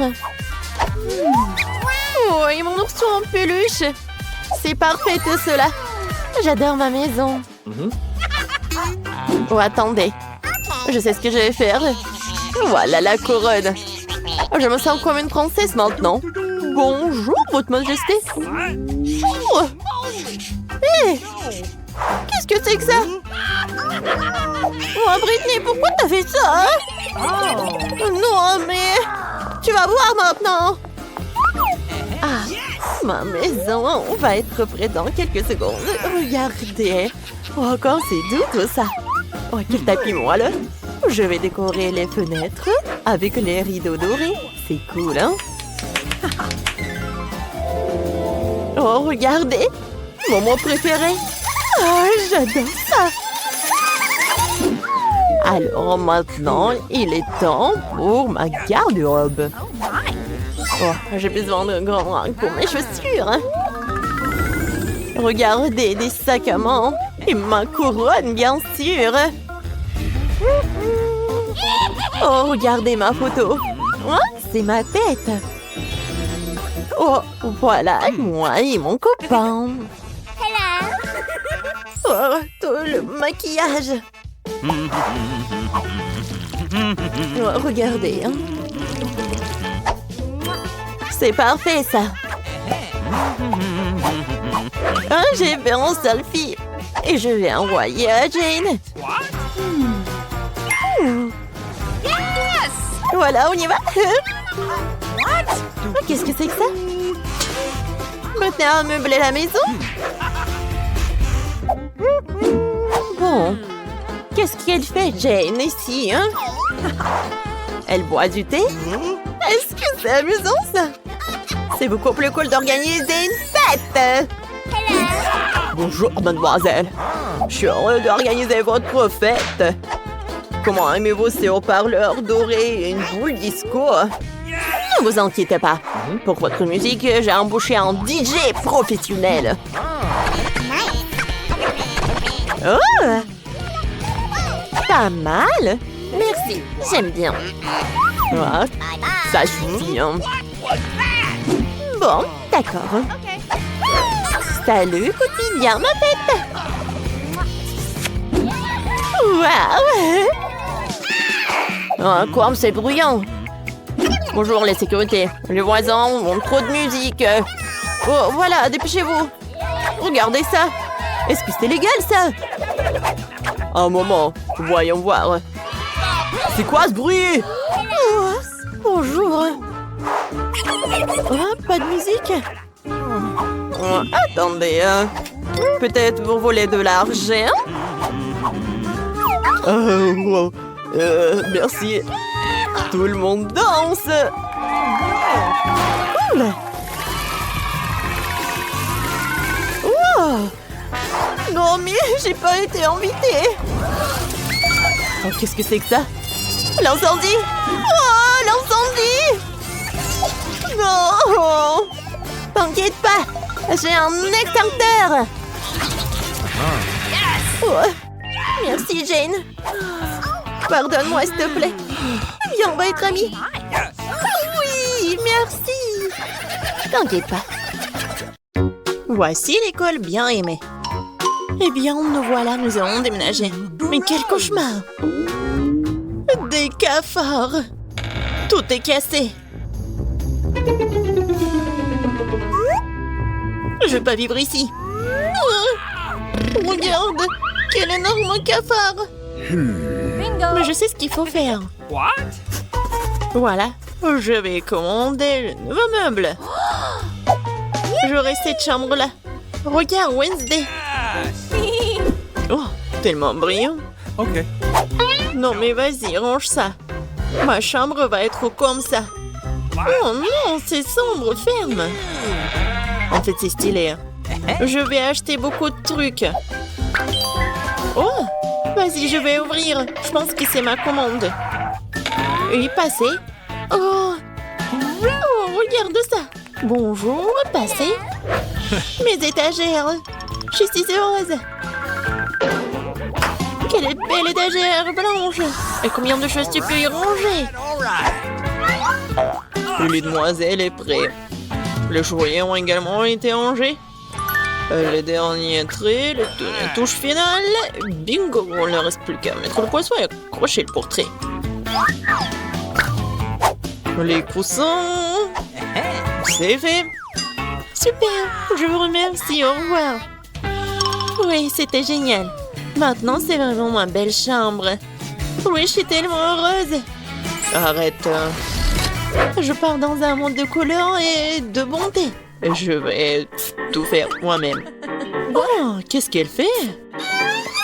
Oh, et mon ourson en peluche. C'est parfait tout cela. J'adore ma maison. Oh, attendez. Je sais ce que je vais faire. Voilà la couronne. Je me sens comme une princesse maintenant. Bonjour, votre majesté. Oh. Hey. Qu'est-ce que c'est que ça? Oh, Britney, pourquoi t'as fait ça? Non, mais... Tu vas voir maintenant. Ah, ma maison va être prête dans quelques secondes. Regardez. Oh, encore c'est doux tout ça. Oh, quel tapis moelleux. Je vais décorer les fenêtres avec les rideaux dorés. C'est cool, hein? Oh, regardez. Mon mot préféré. Oh, j'adore ça. Alors maintenant, il est temps pour ma garde-robe. Oh, j'ai besoin d'un grand rack pour mes chaussures. Regardez, des sacs à main. Et ma couronne, bien sûr. Oh, regardez ma photo. Oh, c'est ma tête. Oh, voilà, moi et mon copain. Oh, tout le maquillage. Oh, regardez. Hein. C'est parfait, ça. Ah, j'ai fait un selfie. Et je vais envoyer à Jane. Yes! Voilà, on y va. Qu'est-ce que c'est que ça? Maintenant, meubler la maison. Bon. Qu'est-ce qu'elle fait, Jane, ici, hein? Elle boit du thé? Est-ce que c'est amusant, ça? C'est beaucoup plus cool d'organiser une fête! Bonjour, mademoiselle. Je suis heureux d'organiser votre fête. Comment aimez-vous ces haut-parleurs dorés et une boule disco? Ne vous inquiétez pas. Pour votre musique, j'ai embauché un DJ professionnel. Oh! Pas mal. Merci, j'aime bien. Ah, ça suffit, hein. Bon, d'accord. Salut, copine, viens ma fête. Waouh! Oh, quoi, c'est bruyant. Bonjour, les sécurités. Les voisins ont trop de musique. Oh, voilà, dépêchez-vous. Regardez ça. Est-ce que c'est légal, ça? Un moment, voyons voir. C'est quoi ce bruit? Oh, bonjour. Oh, pas de musique. Oh, attendez. Peut-être vous voulez de l'argent? Wow. Merci. Tout le monde danse. Cool. Wow. Non, mais j'ai pas été invitée. Oh, qu'est-ce que c'est que ça? L'incendie! Oh, l'incendie! Non! T'inquiète pas, j'ai un extincteur. Oh. Merci, Jane. Pardonne-moi, s'il te plaît. Viens, on va être amis. Oui, merci. T'inquiète pas. Voici l'école bien aimée. Eh bien, nous voilà, nous allons déménager. Mais quel cauchemar! Des cafards! Tout est cassé. Je veux pas vivre ici. Regarde, quel énorme cafard! Mais je sais ce qu'il faut faire. What? Voilà, je vais commander le nouveau meuble. J'aurai cette chambre-là. Regarde, Wednesday. Oh, tellement brillant. Ok. Non, mais vas-y, range ça. Ma chambre va être comme ça. Oh non, c'est sombre, ferme. En fait, c'est stylé. Je vais acheter beaucoup de trucs. Oh, vas-y, je vais ouvrir. Je pense que c'est ma commande. Oui, passez. Oh, regarde ça. Bonjour, passez. Mes étagères. Je suis si heureuse. Quelle belle étagère blanche. Et combien de choses tu peux y ranger? Le lit de demoiselle est prêt. Les jouets ont également été rangés. Les derniers traits, les touches finales. Bingo, il ne reste plus qu'à mettre le poisson et accrocher le portrait. Les coussins. C'est fait. Super, je vous remercie, au revoir. Oui, c'était génial. Maintenant, c'est vraiment ma belle chambre. Oui, je suis tellement heureuse. Arrête. Je pars dans un monde de couleurs et de bonté. Je vais tout faire moi-même. Oh, qu'est-ce qu'elle fait?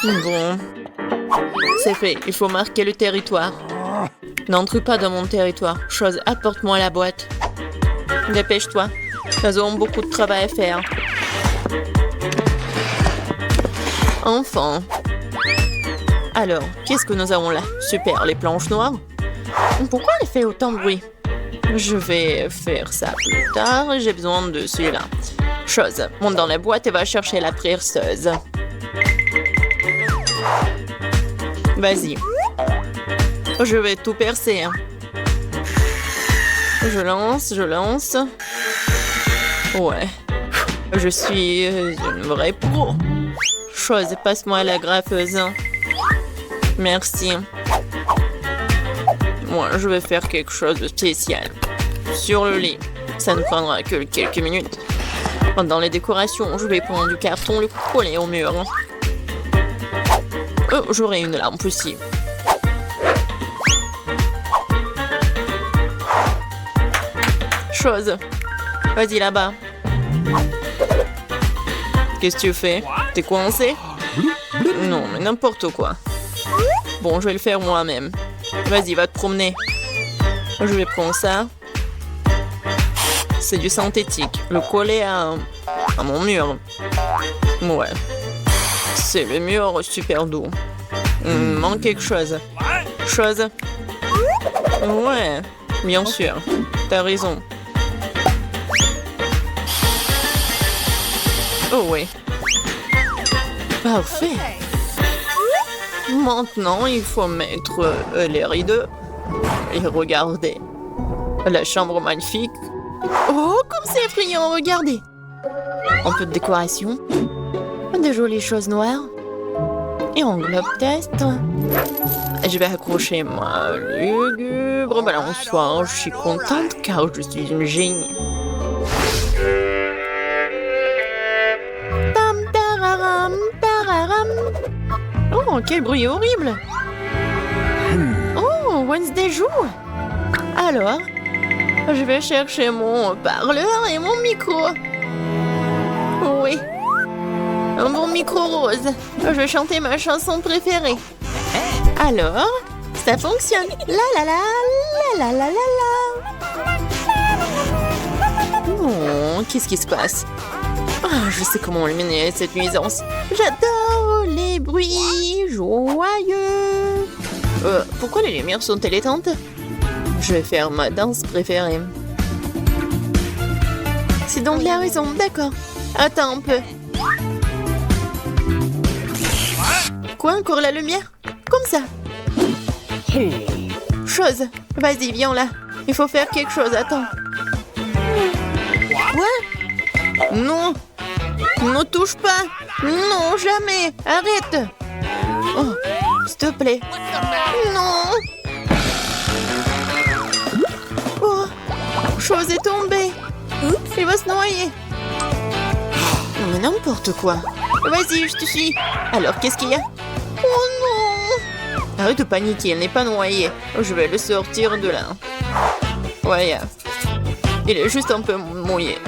Bon, c'est fait. Il faut marquer le territoire. N'entre pas dans mon territoire. Chose, apporte-moi la boîte. Dépêche-toi. Nous avons beaucoup de travail à faire. Enfin. Alors, qu'est-ce que nous avons là? Super, les planches noires. Pourquoi elle fait autant de bruit? Je vais faire ça plus tard. J'ai besoin de celui-là. Chose, monte dans la boîte et va chercher la perceuse. Vas-y. Je vais tout percer. Hein. Je lance. Ouais. Je suis une vraie pro. Chose, passe-moi la graffeuse. Merci. Moi, je vais faire quelque chose de spécial. Sur le lit. Ça ne prendra que quelques minutes. Dans les décorations, je vais prendre du carton, le coller au mur. Oh, j'aurai une lampe aussi. Chose. Vas-y là-bas. Qu'est-ce que tu fais? T'es coincé? Non, mais n'importe quoi. Bon, je vais le faire moi-même. Vas-y, va te promener. Je vais prendre ça. C'est du synthétique. Le coller à mon mur. Ouais. C'est le mur super doux. Il me manque quelque chose. Chose. Ouais, bien sûr. T'as raison. Oh oui. Parfait. Maintenant, il faut mettre les rideaux. Et regardez. La chambre magnifique. Oh, comme c'est effrayant, regardez. Un peu de décoration. De jolies choses noires. Et un globe test. Je vais accrocher ma lugubre balançoire. Je suis contente car je suis une génie. Tam tararam, tararam. Oh, quel bruit horrible. Oh, Wednesday joue. Alors, je vais chercher mon parleur et mon micro. Oui. Un bon micro rose. Je vais chanter ma chanson préférée. Alors, ça fonctionne. La la la, la la la la la. Oh, qu'est-ce qui se passe? Ah, je sais comment éliminer cette nuisance. J'adore les bruits joyeux. Pourquoi les lumières sont-elles éteintes? Je vais faire ma danse préférée. C'est donc la raison, d'accord. Attends un peu. Quoi, encore la lumière? Comme ça. Chose. Vas-y, viens là. Il faut faire quelque chose, attends. Quoi? Non. Ne touche pas. Non, jamais. Arrête. Oh, s'il te plaît. Non. Oh, chose est tombée. Il va se noyer. Mais n'importe quoi. Vas-y, je te suis. Alors, qu'est-ce qu'il y a? Oh non! Arrête de paniquer, il n'est pas noyé. Je vais le sortir de là. Ouais, il est juste un peu mouillé.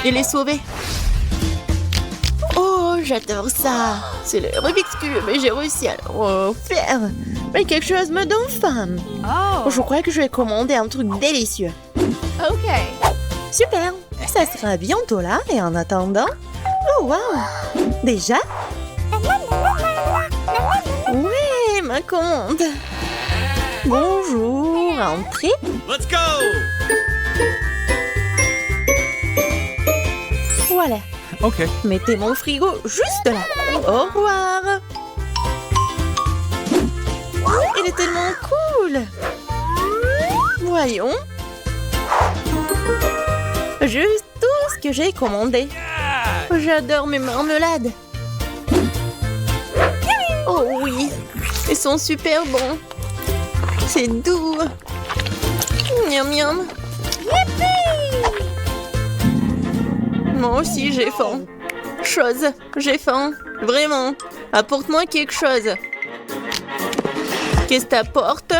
Il est sauvé. Oh, j'adore ça. C'est le Rubik's Cube et j'ai réussi à le refaire. Mais quelque chose me donne faim. Oh. Je crois que je vais commander un truc délicieux. Okay. Super. Ça sera bientôt là et en attendant... Oh, wow. Déjà? Oui, ma commande. Bonjour, entrez. Let's go! Voilà. Okay. Mettez mon frigo juste là. Au revoir. Il est tellement cool. Voyons. Juste tout ce que j'ai commandé. J'adore mes marmelades. Oh oui, ils sont super bons. C'est doux. Miam miam. Moi aussi j'ai faim. Chose, j'ai faim. Vraiment. Apporte-moi quelque chose. Qu'est-ce que t'apportes?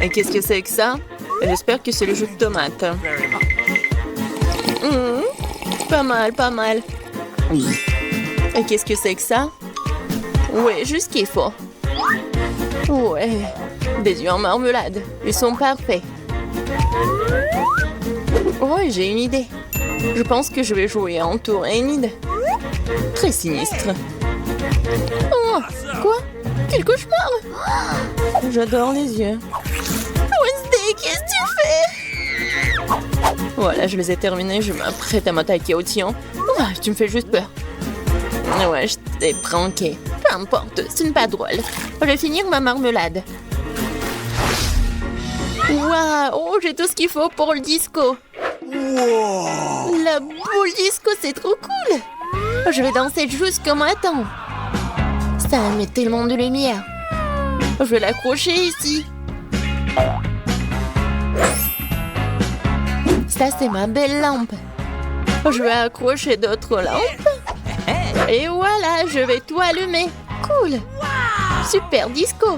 Et qu'est-ce que c'est que ça? J'espère que c'est le jus de tomate. Pas mal, pas mal. Et qu'est-ce que c'est que ça? Ouais, juste ce qu'il faut. Ouais, des œufs en marmelade. Ils sont parfaits. Oh, j'ai une idée. Je pense que je vais jouer en tour Enid. Très sinistre. Oh, quoi? Quel cauchemar! J'adore les yeux. Wednesday, qu'est-ce que tu fais? Voilà, je les ai terminés. Je m'apprête à m'attaquer au tien. Oh, tu me fais juste peur. Ouais, je t'ai pranké. Peu importe, ce n'est pas drôle. Je vais finir ma marmelade. Waouh, oh, j'ai tout ce qu'il faut pour le disco. La boule disco, c'est trop cool. Je vais danser jusqu'au matin. Ça met tellement de lumière. Je vais l'accrocher ici. Ça, c'est ma belle lampe. Je vais accrocher d'autres lampes. Et voilà, je vais tout allumer. Cool. Super disco.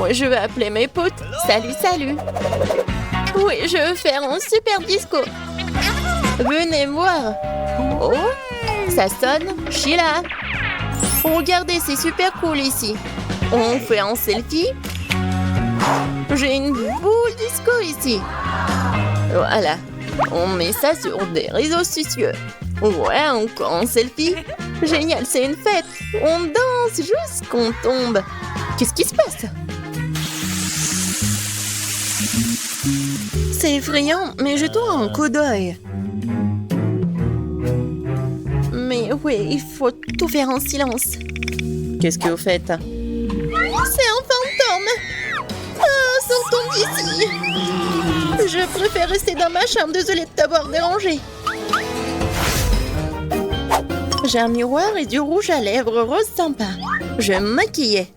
Oui, je vais appeler mes potes. Salut, salut. Oui, je veux faire un super disco. Venez voir. Oh, ça sonne. Je suis là. Regardez, c'est super cool ici. On fait un selfie. J'ai une boule disco ici. Voilà. On met ça sur des réseaux sociaux. Ouais, encore un selfie. Génial, c'est une fête. On danse jusqu'on tombe. Qu'est-ce qui se passe? C'est effrayant, mais je tourne un coup d'œil. Mais oui, il faut tout faire en silence. Qu'est-ce que vous faites? C'est un fantôme! Ah, sortons d'ici! Je préfère rester dans ma chambre, désolée de t'avoir dérangé. J'ai un miroir et du rouge à lèvres rose sympa. Je vais me maquiller.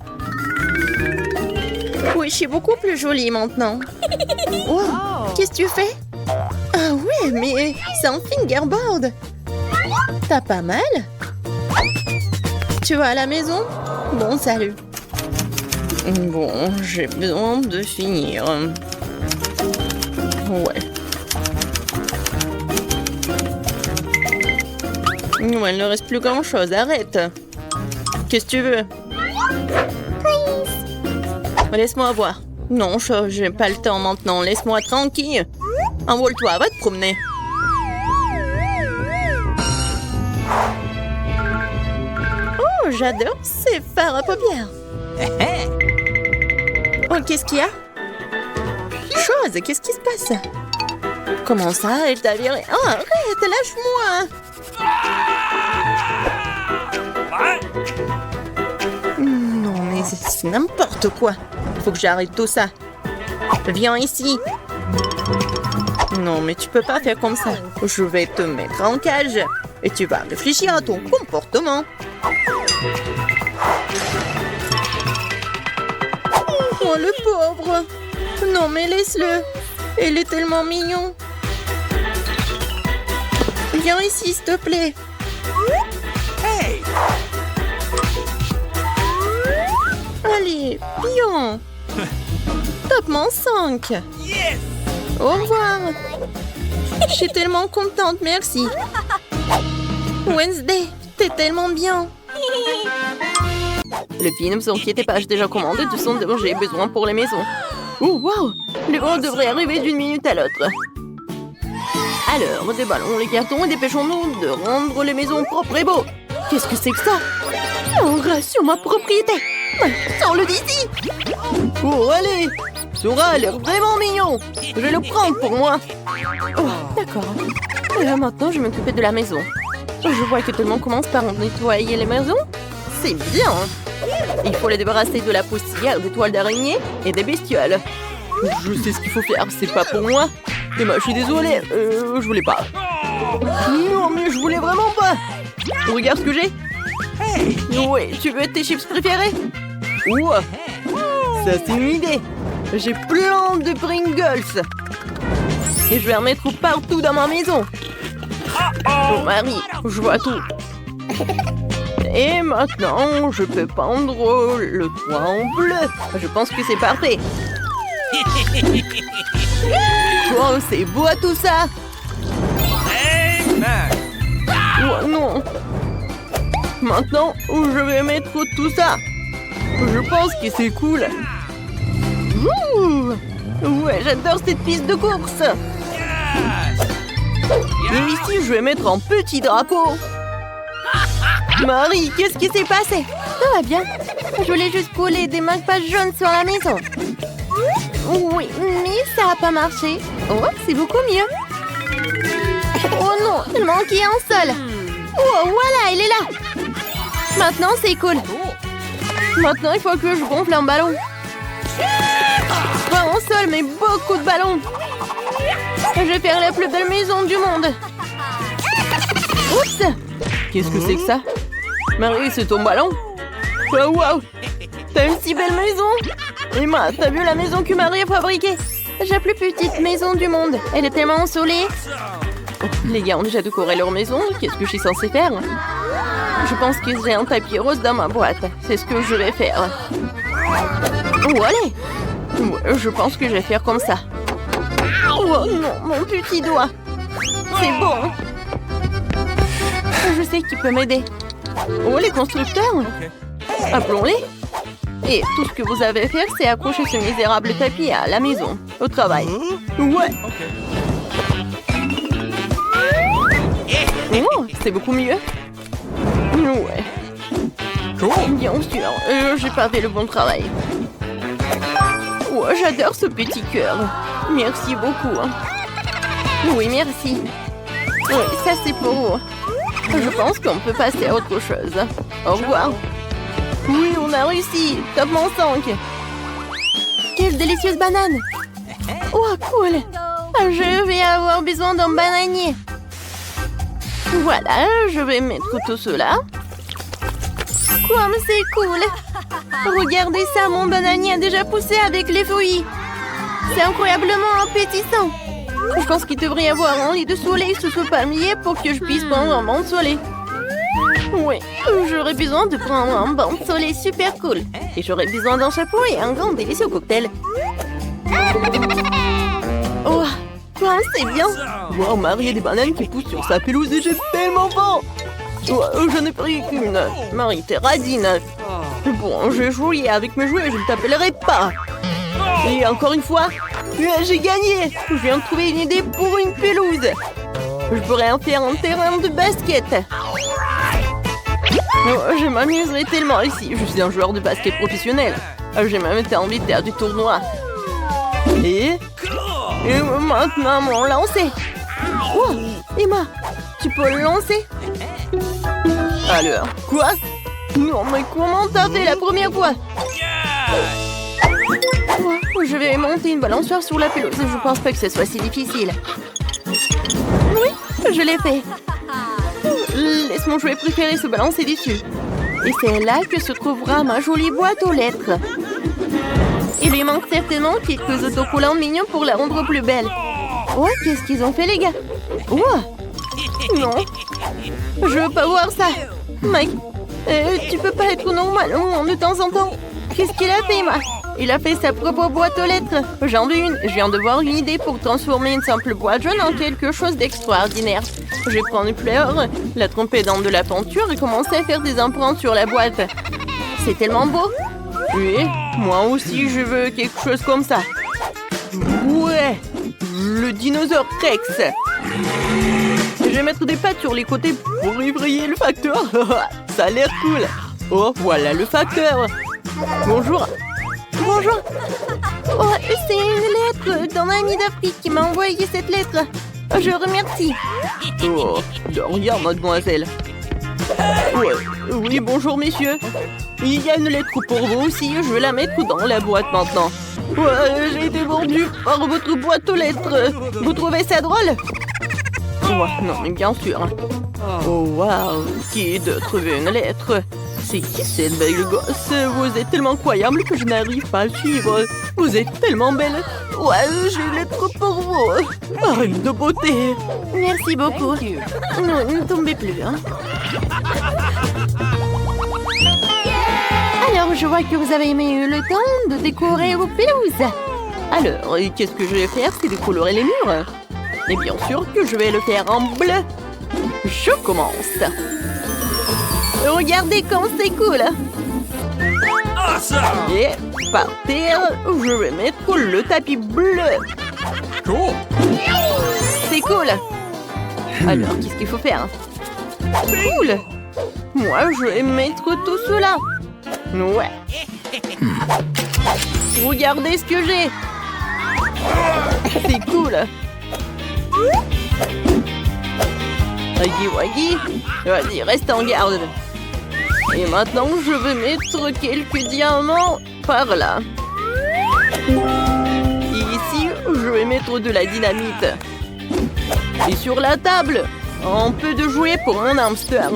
Oui, je suis beaucoup plus jolie maintenant. Oh, qu'est-ce que tu fais? Ah ouais, mais c'est un fingerboard. T'as pas mal? Tu vas à la maison? Bon, salut. Bon, j'ai besoin de finir. Ouais. Ouais, il ne reste plus grand-chose, arrête. Qu'est-ce que tu veux? Laisse-moi voir. Non, j'ai pas le temps maintenant. Laisse-moi tranquille. Envole-toi, va te promener. Oh, j'adore ces fards à paupières. Oh, qu'est-ce qu'il y a? Chose, qu'est-ce qui se passe? Comment ça, elle t'a viré? Oh, arrête, lâche-moi. Non, mais c'est n'importe quoi. Il faut que j'arrête tout ça. Viens ici. Non, mais tu peux pas faire comme ça. Je vais te mettre en cage et tu vas réfléchir à ton comportement. Oh, le pauvre. Non, mais laisse-le. Il est tellement mignon. Viens ici, s'il te plaît. Hey! Allez, pion. Top-mon 5. Yes! Au revoir. Je suis tellement contente, merci. Wednesday, t'es tellement bien. Le pied, ne vous inquiétez pas, j'ai déjà commandé du son dont j'ai besoin pour les maisons. Oh, wow! Les grands devraient arriver d'une minute à l'autre. Alors, déballons les cartons et dépêchons-nous de rendre les maisons propres et beaux. Qu'est-ce que c'est que ça? On rassure ma propriété. Sors-le d'ici. Oh, allez! Sora a l'air vraiment mignon. Je vais le prendre pour moi. Oh, d'accord. Maintenant, je vais m'occuper de la maison. Je vois que tout le monde commence par nettoyer les maisons. C'est bien. Il faut les débarrasser de la poussière, des toiles d'araignée et des bestioles. Je sais ce qu'il faut faire, c'est pas pour moi. Et moi, je suis désolée, je voulais pas. Non, mais je voulais vraiment pas. Regarde ce que j'ai. Ouais, tu veux tes chips préférés? Ouah, ça c'est une idée. J'ai plein de Pringles. Et je vais en mettre partout dans ma maison. Oh Marie, je vois tout. Et maintenant, je peux peindre le toit en bleu. Je pense que c'est parfait. Oh, c'est beau tout ça. Oh non. Maintenant, je vais mettre tout ça. Je pense que c'est cool. Ouh. Ouais, j'adore cette piste de course. Et ici, je vais mettre un petit drapeau. Marie, qu'est-ce qui s'est passé? Ça va bien. Je voulais juste coller des marque-pages jaunes sur la maison. Oui, mais ça n'a pas marché. Oh, c'est beaucoup mieux. Oh non, il manquait un seul. Oh, voilà, il est là. Maintenant, c'est cool. Maintenant, il faut que je gonfle un ballon. Pas un seul, mais beaucoup de ballons. Je vais faire la plus belle maison du monde. Oups! Qu'est-ce que c'est que ça? Marie, c'est ton ballon? Oh, wow! T'as une si belle maison! Emma, t'as vu la maison que Marie a fabriquée? J'ai la plus petite maison du monde. Elle est tellement ensoleillée. Oh, les gars ont déjà décoré leur maison. Qu'est-ce que je suis censée faire? Je pense que j'ai un tapis rose dans ma boîte. C'est ce que je vais faire. Oh, allez! Ouais, je pense que je vais faire comme ça. Oh non, mon petit doigt. C'est bon. Je sais qui peut m'aider. Oh, les constructeurs. Appelons-les. Et tout ce que vous avez à faire, c'est accrocher ce misérable tapis à la maison, au travail. Ouais. Oh, c'est beaucoup mieux. Ouais. Bien sûr, j'ai pas fait le bon travail. Oh, j'adore ce petit cœur. Merci beaucoup. Oui, merci. Oui, ça c'est pour vous. Je pense qu'on peut passer à autre chose. Au revoir. Oui, on a réussi. Top mon 5. Quelle délicieuse banane. Oh, cool. Je vais avoir besoin d'un bananier. Voilà, je vais mettre tout cela. Comme c'est cool. Regardez ça, mon bananier a déjà poussé avec les feuilles. C'est incroyablement appétissant. Je pense qu'il devrait y avoir un lit de soleil sous ce palmier pour que je puisse prendre un bain de soleil. Oui, j'aurais besoin de prendre un bain de soleil super cool. Et j'aurais besoin d'un chapeau et un grand délicieux cocktail. Oh, c'est bien. Wow, Marie a des bananes qui poussent sur sa pelouse et j'ai tellement faim. Je n'ai pris qu'une. Marie, t'es radine. Bon, je jouais avec mes jouets, je ne t'appellerai pas. Et encore une fois, j'ai gagné. Je viens de trouver une idée pour une pelouse. Je pourrais en faire un terrain de basket. Je m'amuserai tellement ici. Je suis un joueur de basket professionnel. J'ai même été invité à du tournoi. Et maintenant, mon lancer. Oh, Emma, tu peux le lancer? Alors, quoi? Non, mais comment t'as fait la première fois? Je vais monter une balançoire sur la pelouse. Je pense pas que ce soit si difficile. Oui, je l'ai fait. Laisse mon jouet préféré se balancer dessus. Et c'est là que se trouvera ma jolie boîte aux lettres. Il lui manque certainement quelques autocollants mignons pour la rendre plus belle. Oh, qu'est-ce qu'ils ont fait, les gars? Oh, non. Je veux pas voir ça. Mike, tu peux pas être normal de temps en temps. Qu'est-ce qu'il a fait, Emma? Il a fait sa propre boîte aux lettres. J'en veux une. Je viens de voir une idée pour transformer une simple boîte jaune en quelque chose d'extraordinaire. Je vais prendre une fleur, la tremper dans de la peinture et commencer à faire des empreintes sur la boîte. C'est tellement beau. Oui, moi aussi je veux quelque chose comme ça. Ouais, le dinosaure Rex. Je vais mettre des pattes sur les côtés pour effrayer le facteur. Ça a l'air cool. Oh, voilà le facteur. Bonjour. Bonjour. Oh, c'est une lettre d'un ami d'Afrique qui m'a envoyé cette lettre. Je remercie. Oh, de rien, mademoiselle. Ouais. Oui, bonjour, messieurs. Il y a une lettre pour vous aussi. Je vais la mettre dans la boîte maintenant. Ouais, j'ai été mordu par votre boîte aux lettres. Vous trouvez ça drôle? Ouais, non, mais bien sûr. Oh, waouh. Qui d'autre veut une lettre? C'est qui cette belle gosse? Vous êtes tellement incroyable que je n'arrive pas à suivre. Vous êtes tellement belle. Ouais, j'ai une lettre pour vous. Reine de beauté. Merci beaucoup. Non, ne tombez plus, hein. Alors, je vois que vous avez eu le temps de décorer vos pelouses. Alors, qu'est-ce que je vais faire? C'est décolorer les murs. Et bien sûr que je vais le faire en bleu. Je commence. Regardez comme c'est cool. Et par terre, je vais mettre le tapis bleu. C'est cool. Alors, qu'est-ce qu'il faut faire? Cool. Moi, je vais mettre tout cela. Ouais. Regardez ce que j'ai. C'est cool. Waggy Waggy. Vas-y, reste en garde. Et maintenant, je vais mettre quelques diamants par là. Et ici, je vais mettre de la dynamite. Et sur la table, un peu de jouets pour mon hamster.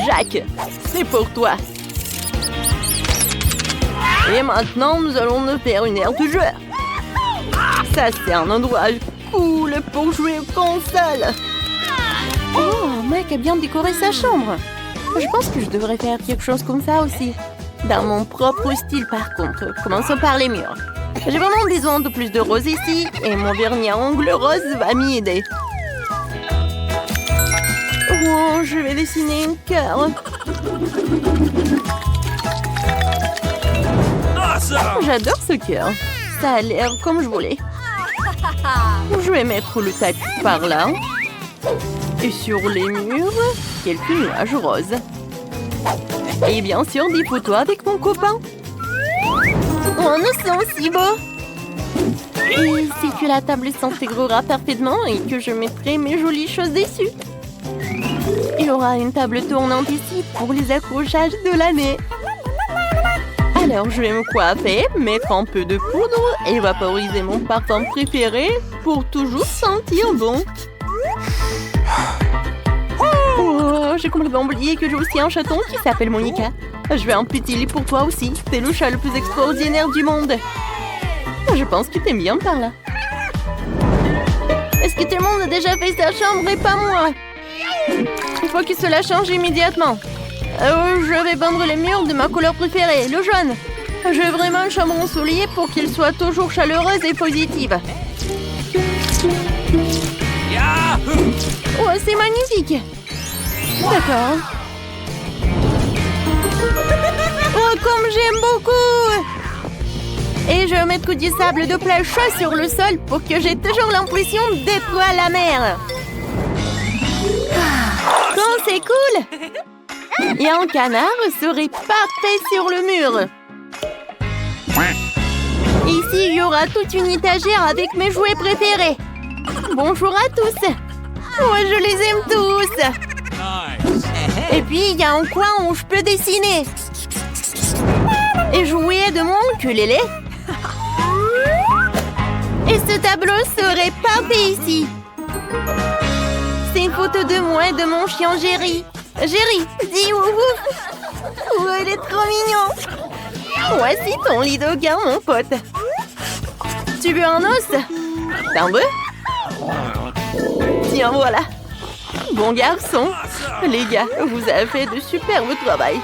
Jack, c'est pour toi. Et maintenant, nous allons nous faire une aire de jeu. Ça, c'est un endroit cool pour jouer aux consoles. Oh, Mike a bien décoré sa chambre. Je pense que je devrais faire quelque chose comme ça aussi. Dans mon propre style, par contre. Commençons par les murs. J'ai vraiment besoin de plus de rose ici. Et mon vernis à ongles rose va m'y aider. Oh, je vais dessiner un cœur. J'adore ce cœur. Ça a l'air comme je voulais. Je vais mettre le tapis par là. Et sur les murs, quelques nuages roses. Et bien sûr, des photos avec mon copain. Oh, nous sommes si beaux. Et si que la table s'intégrera parfaitement et que je mettrai mes jolies choses dessus. Il y aura une table tournante ici pour les accrochages de l'année. Alors, je vais me coiffer, mettre un peu de poudre et vaporiser mon parfum préféré pour toujours sentir bon. Oh, j'ai complètement oublié que j'ai aussi un chaton qui s'appelle Monica. Je vais un petit lit pour toi aussi. C'est le chat le plus extraordinaire du monde. Je pense que t'aimes bien par là. Est-ce que tout le monde a déjà fait sa chambre et pas moi? Il faut que cela change immédiatement. Je vais peindre les murs de ma couleur préférée, le jaune. Je veux vraiment une chambre ensoleillée pour qu'elle soit toujours chaleureuse et positive. Oh, c'est magnifique. D'accord. Oh, comme j'aime beaucoup! Et je vais mettre du sable de plage chaud sur le sol pour que j'ai toujours l'impression d'être à la mer. Oh, c'est cool! Et un canard serait parfait sur le mur. Ici, il y aura toute une étagère avec mes jouets préférés. Bonjour à tous. Moi, je les aime tous. Nice. Et puis, il y a un coin où je peux dessiner. Et jouer de mon ukulélé. Et ce tableau serait parfait ici. C'est une photo de moi et de mon chien Jerry. Jerry, dis ouf ouf. Oh, il est trop mignon. Voici ton lit de gain, mon pote. Tu veux un os? T'en veux? Tiens, voilà. Bon garçon. Les gars, vous avez fait de superbes travail.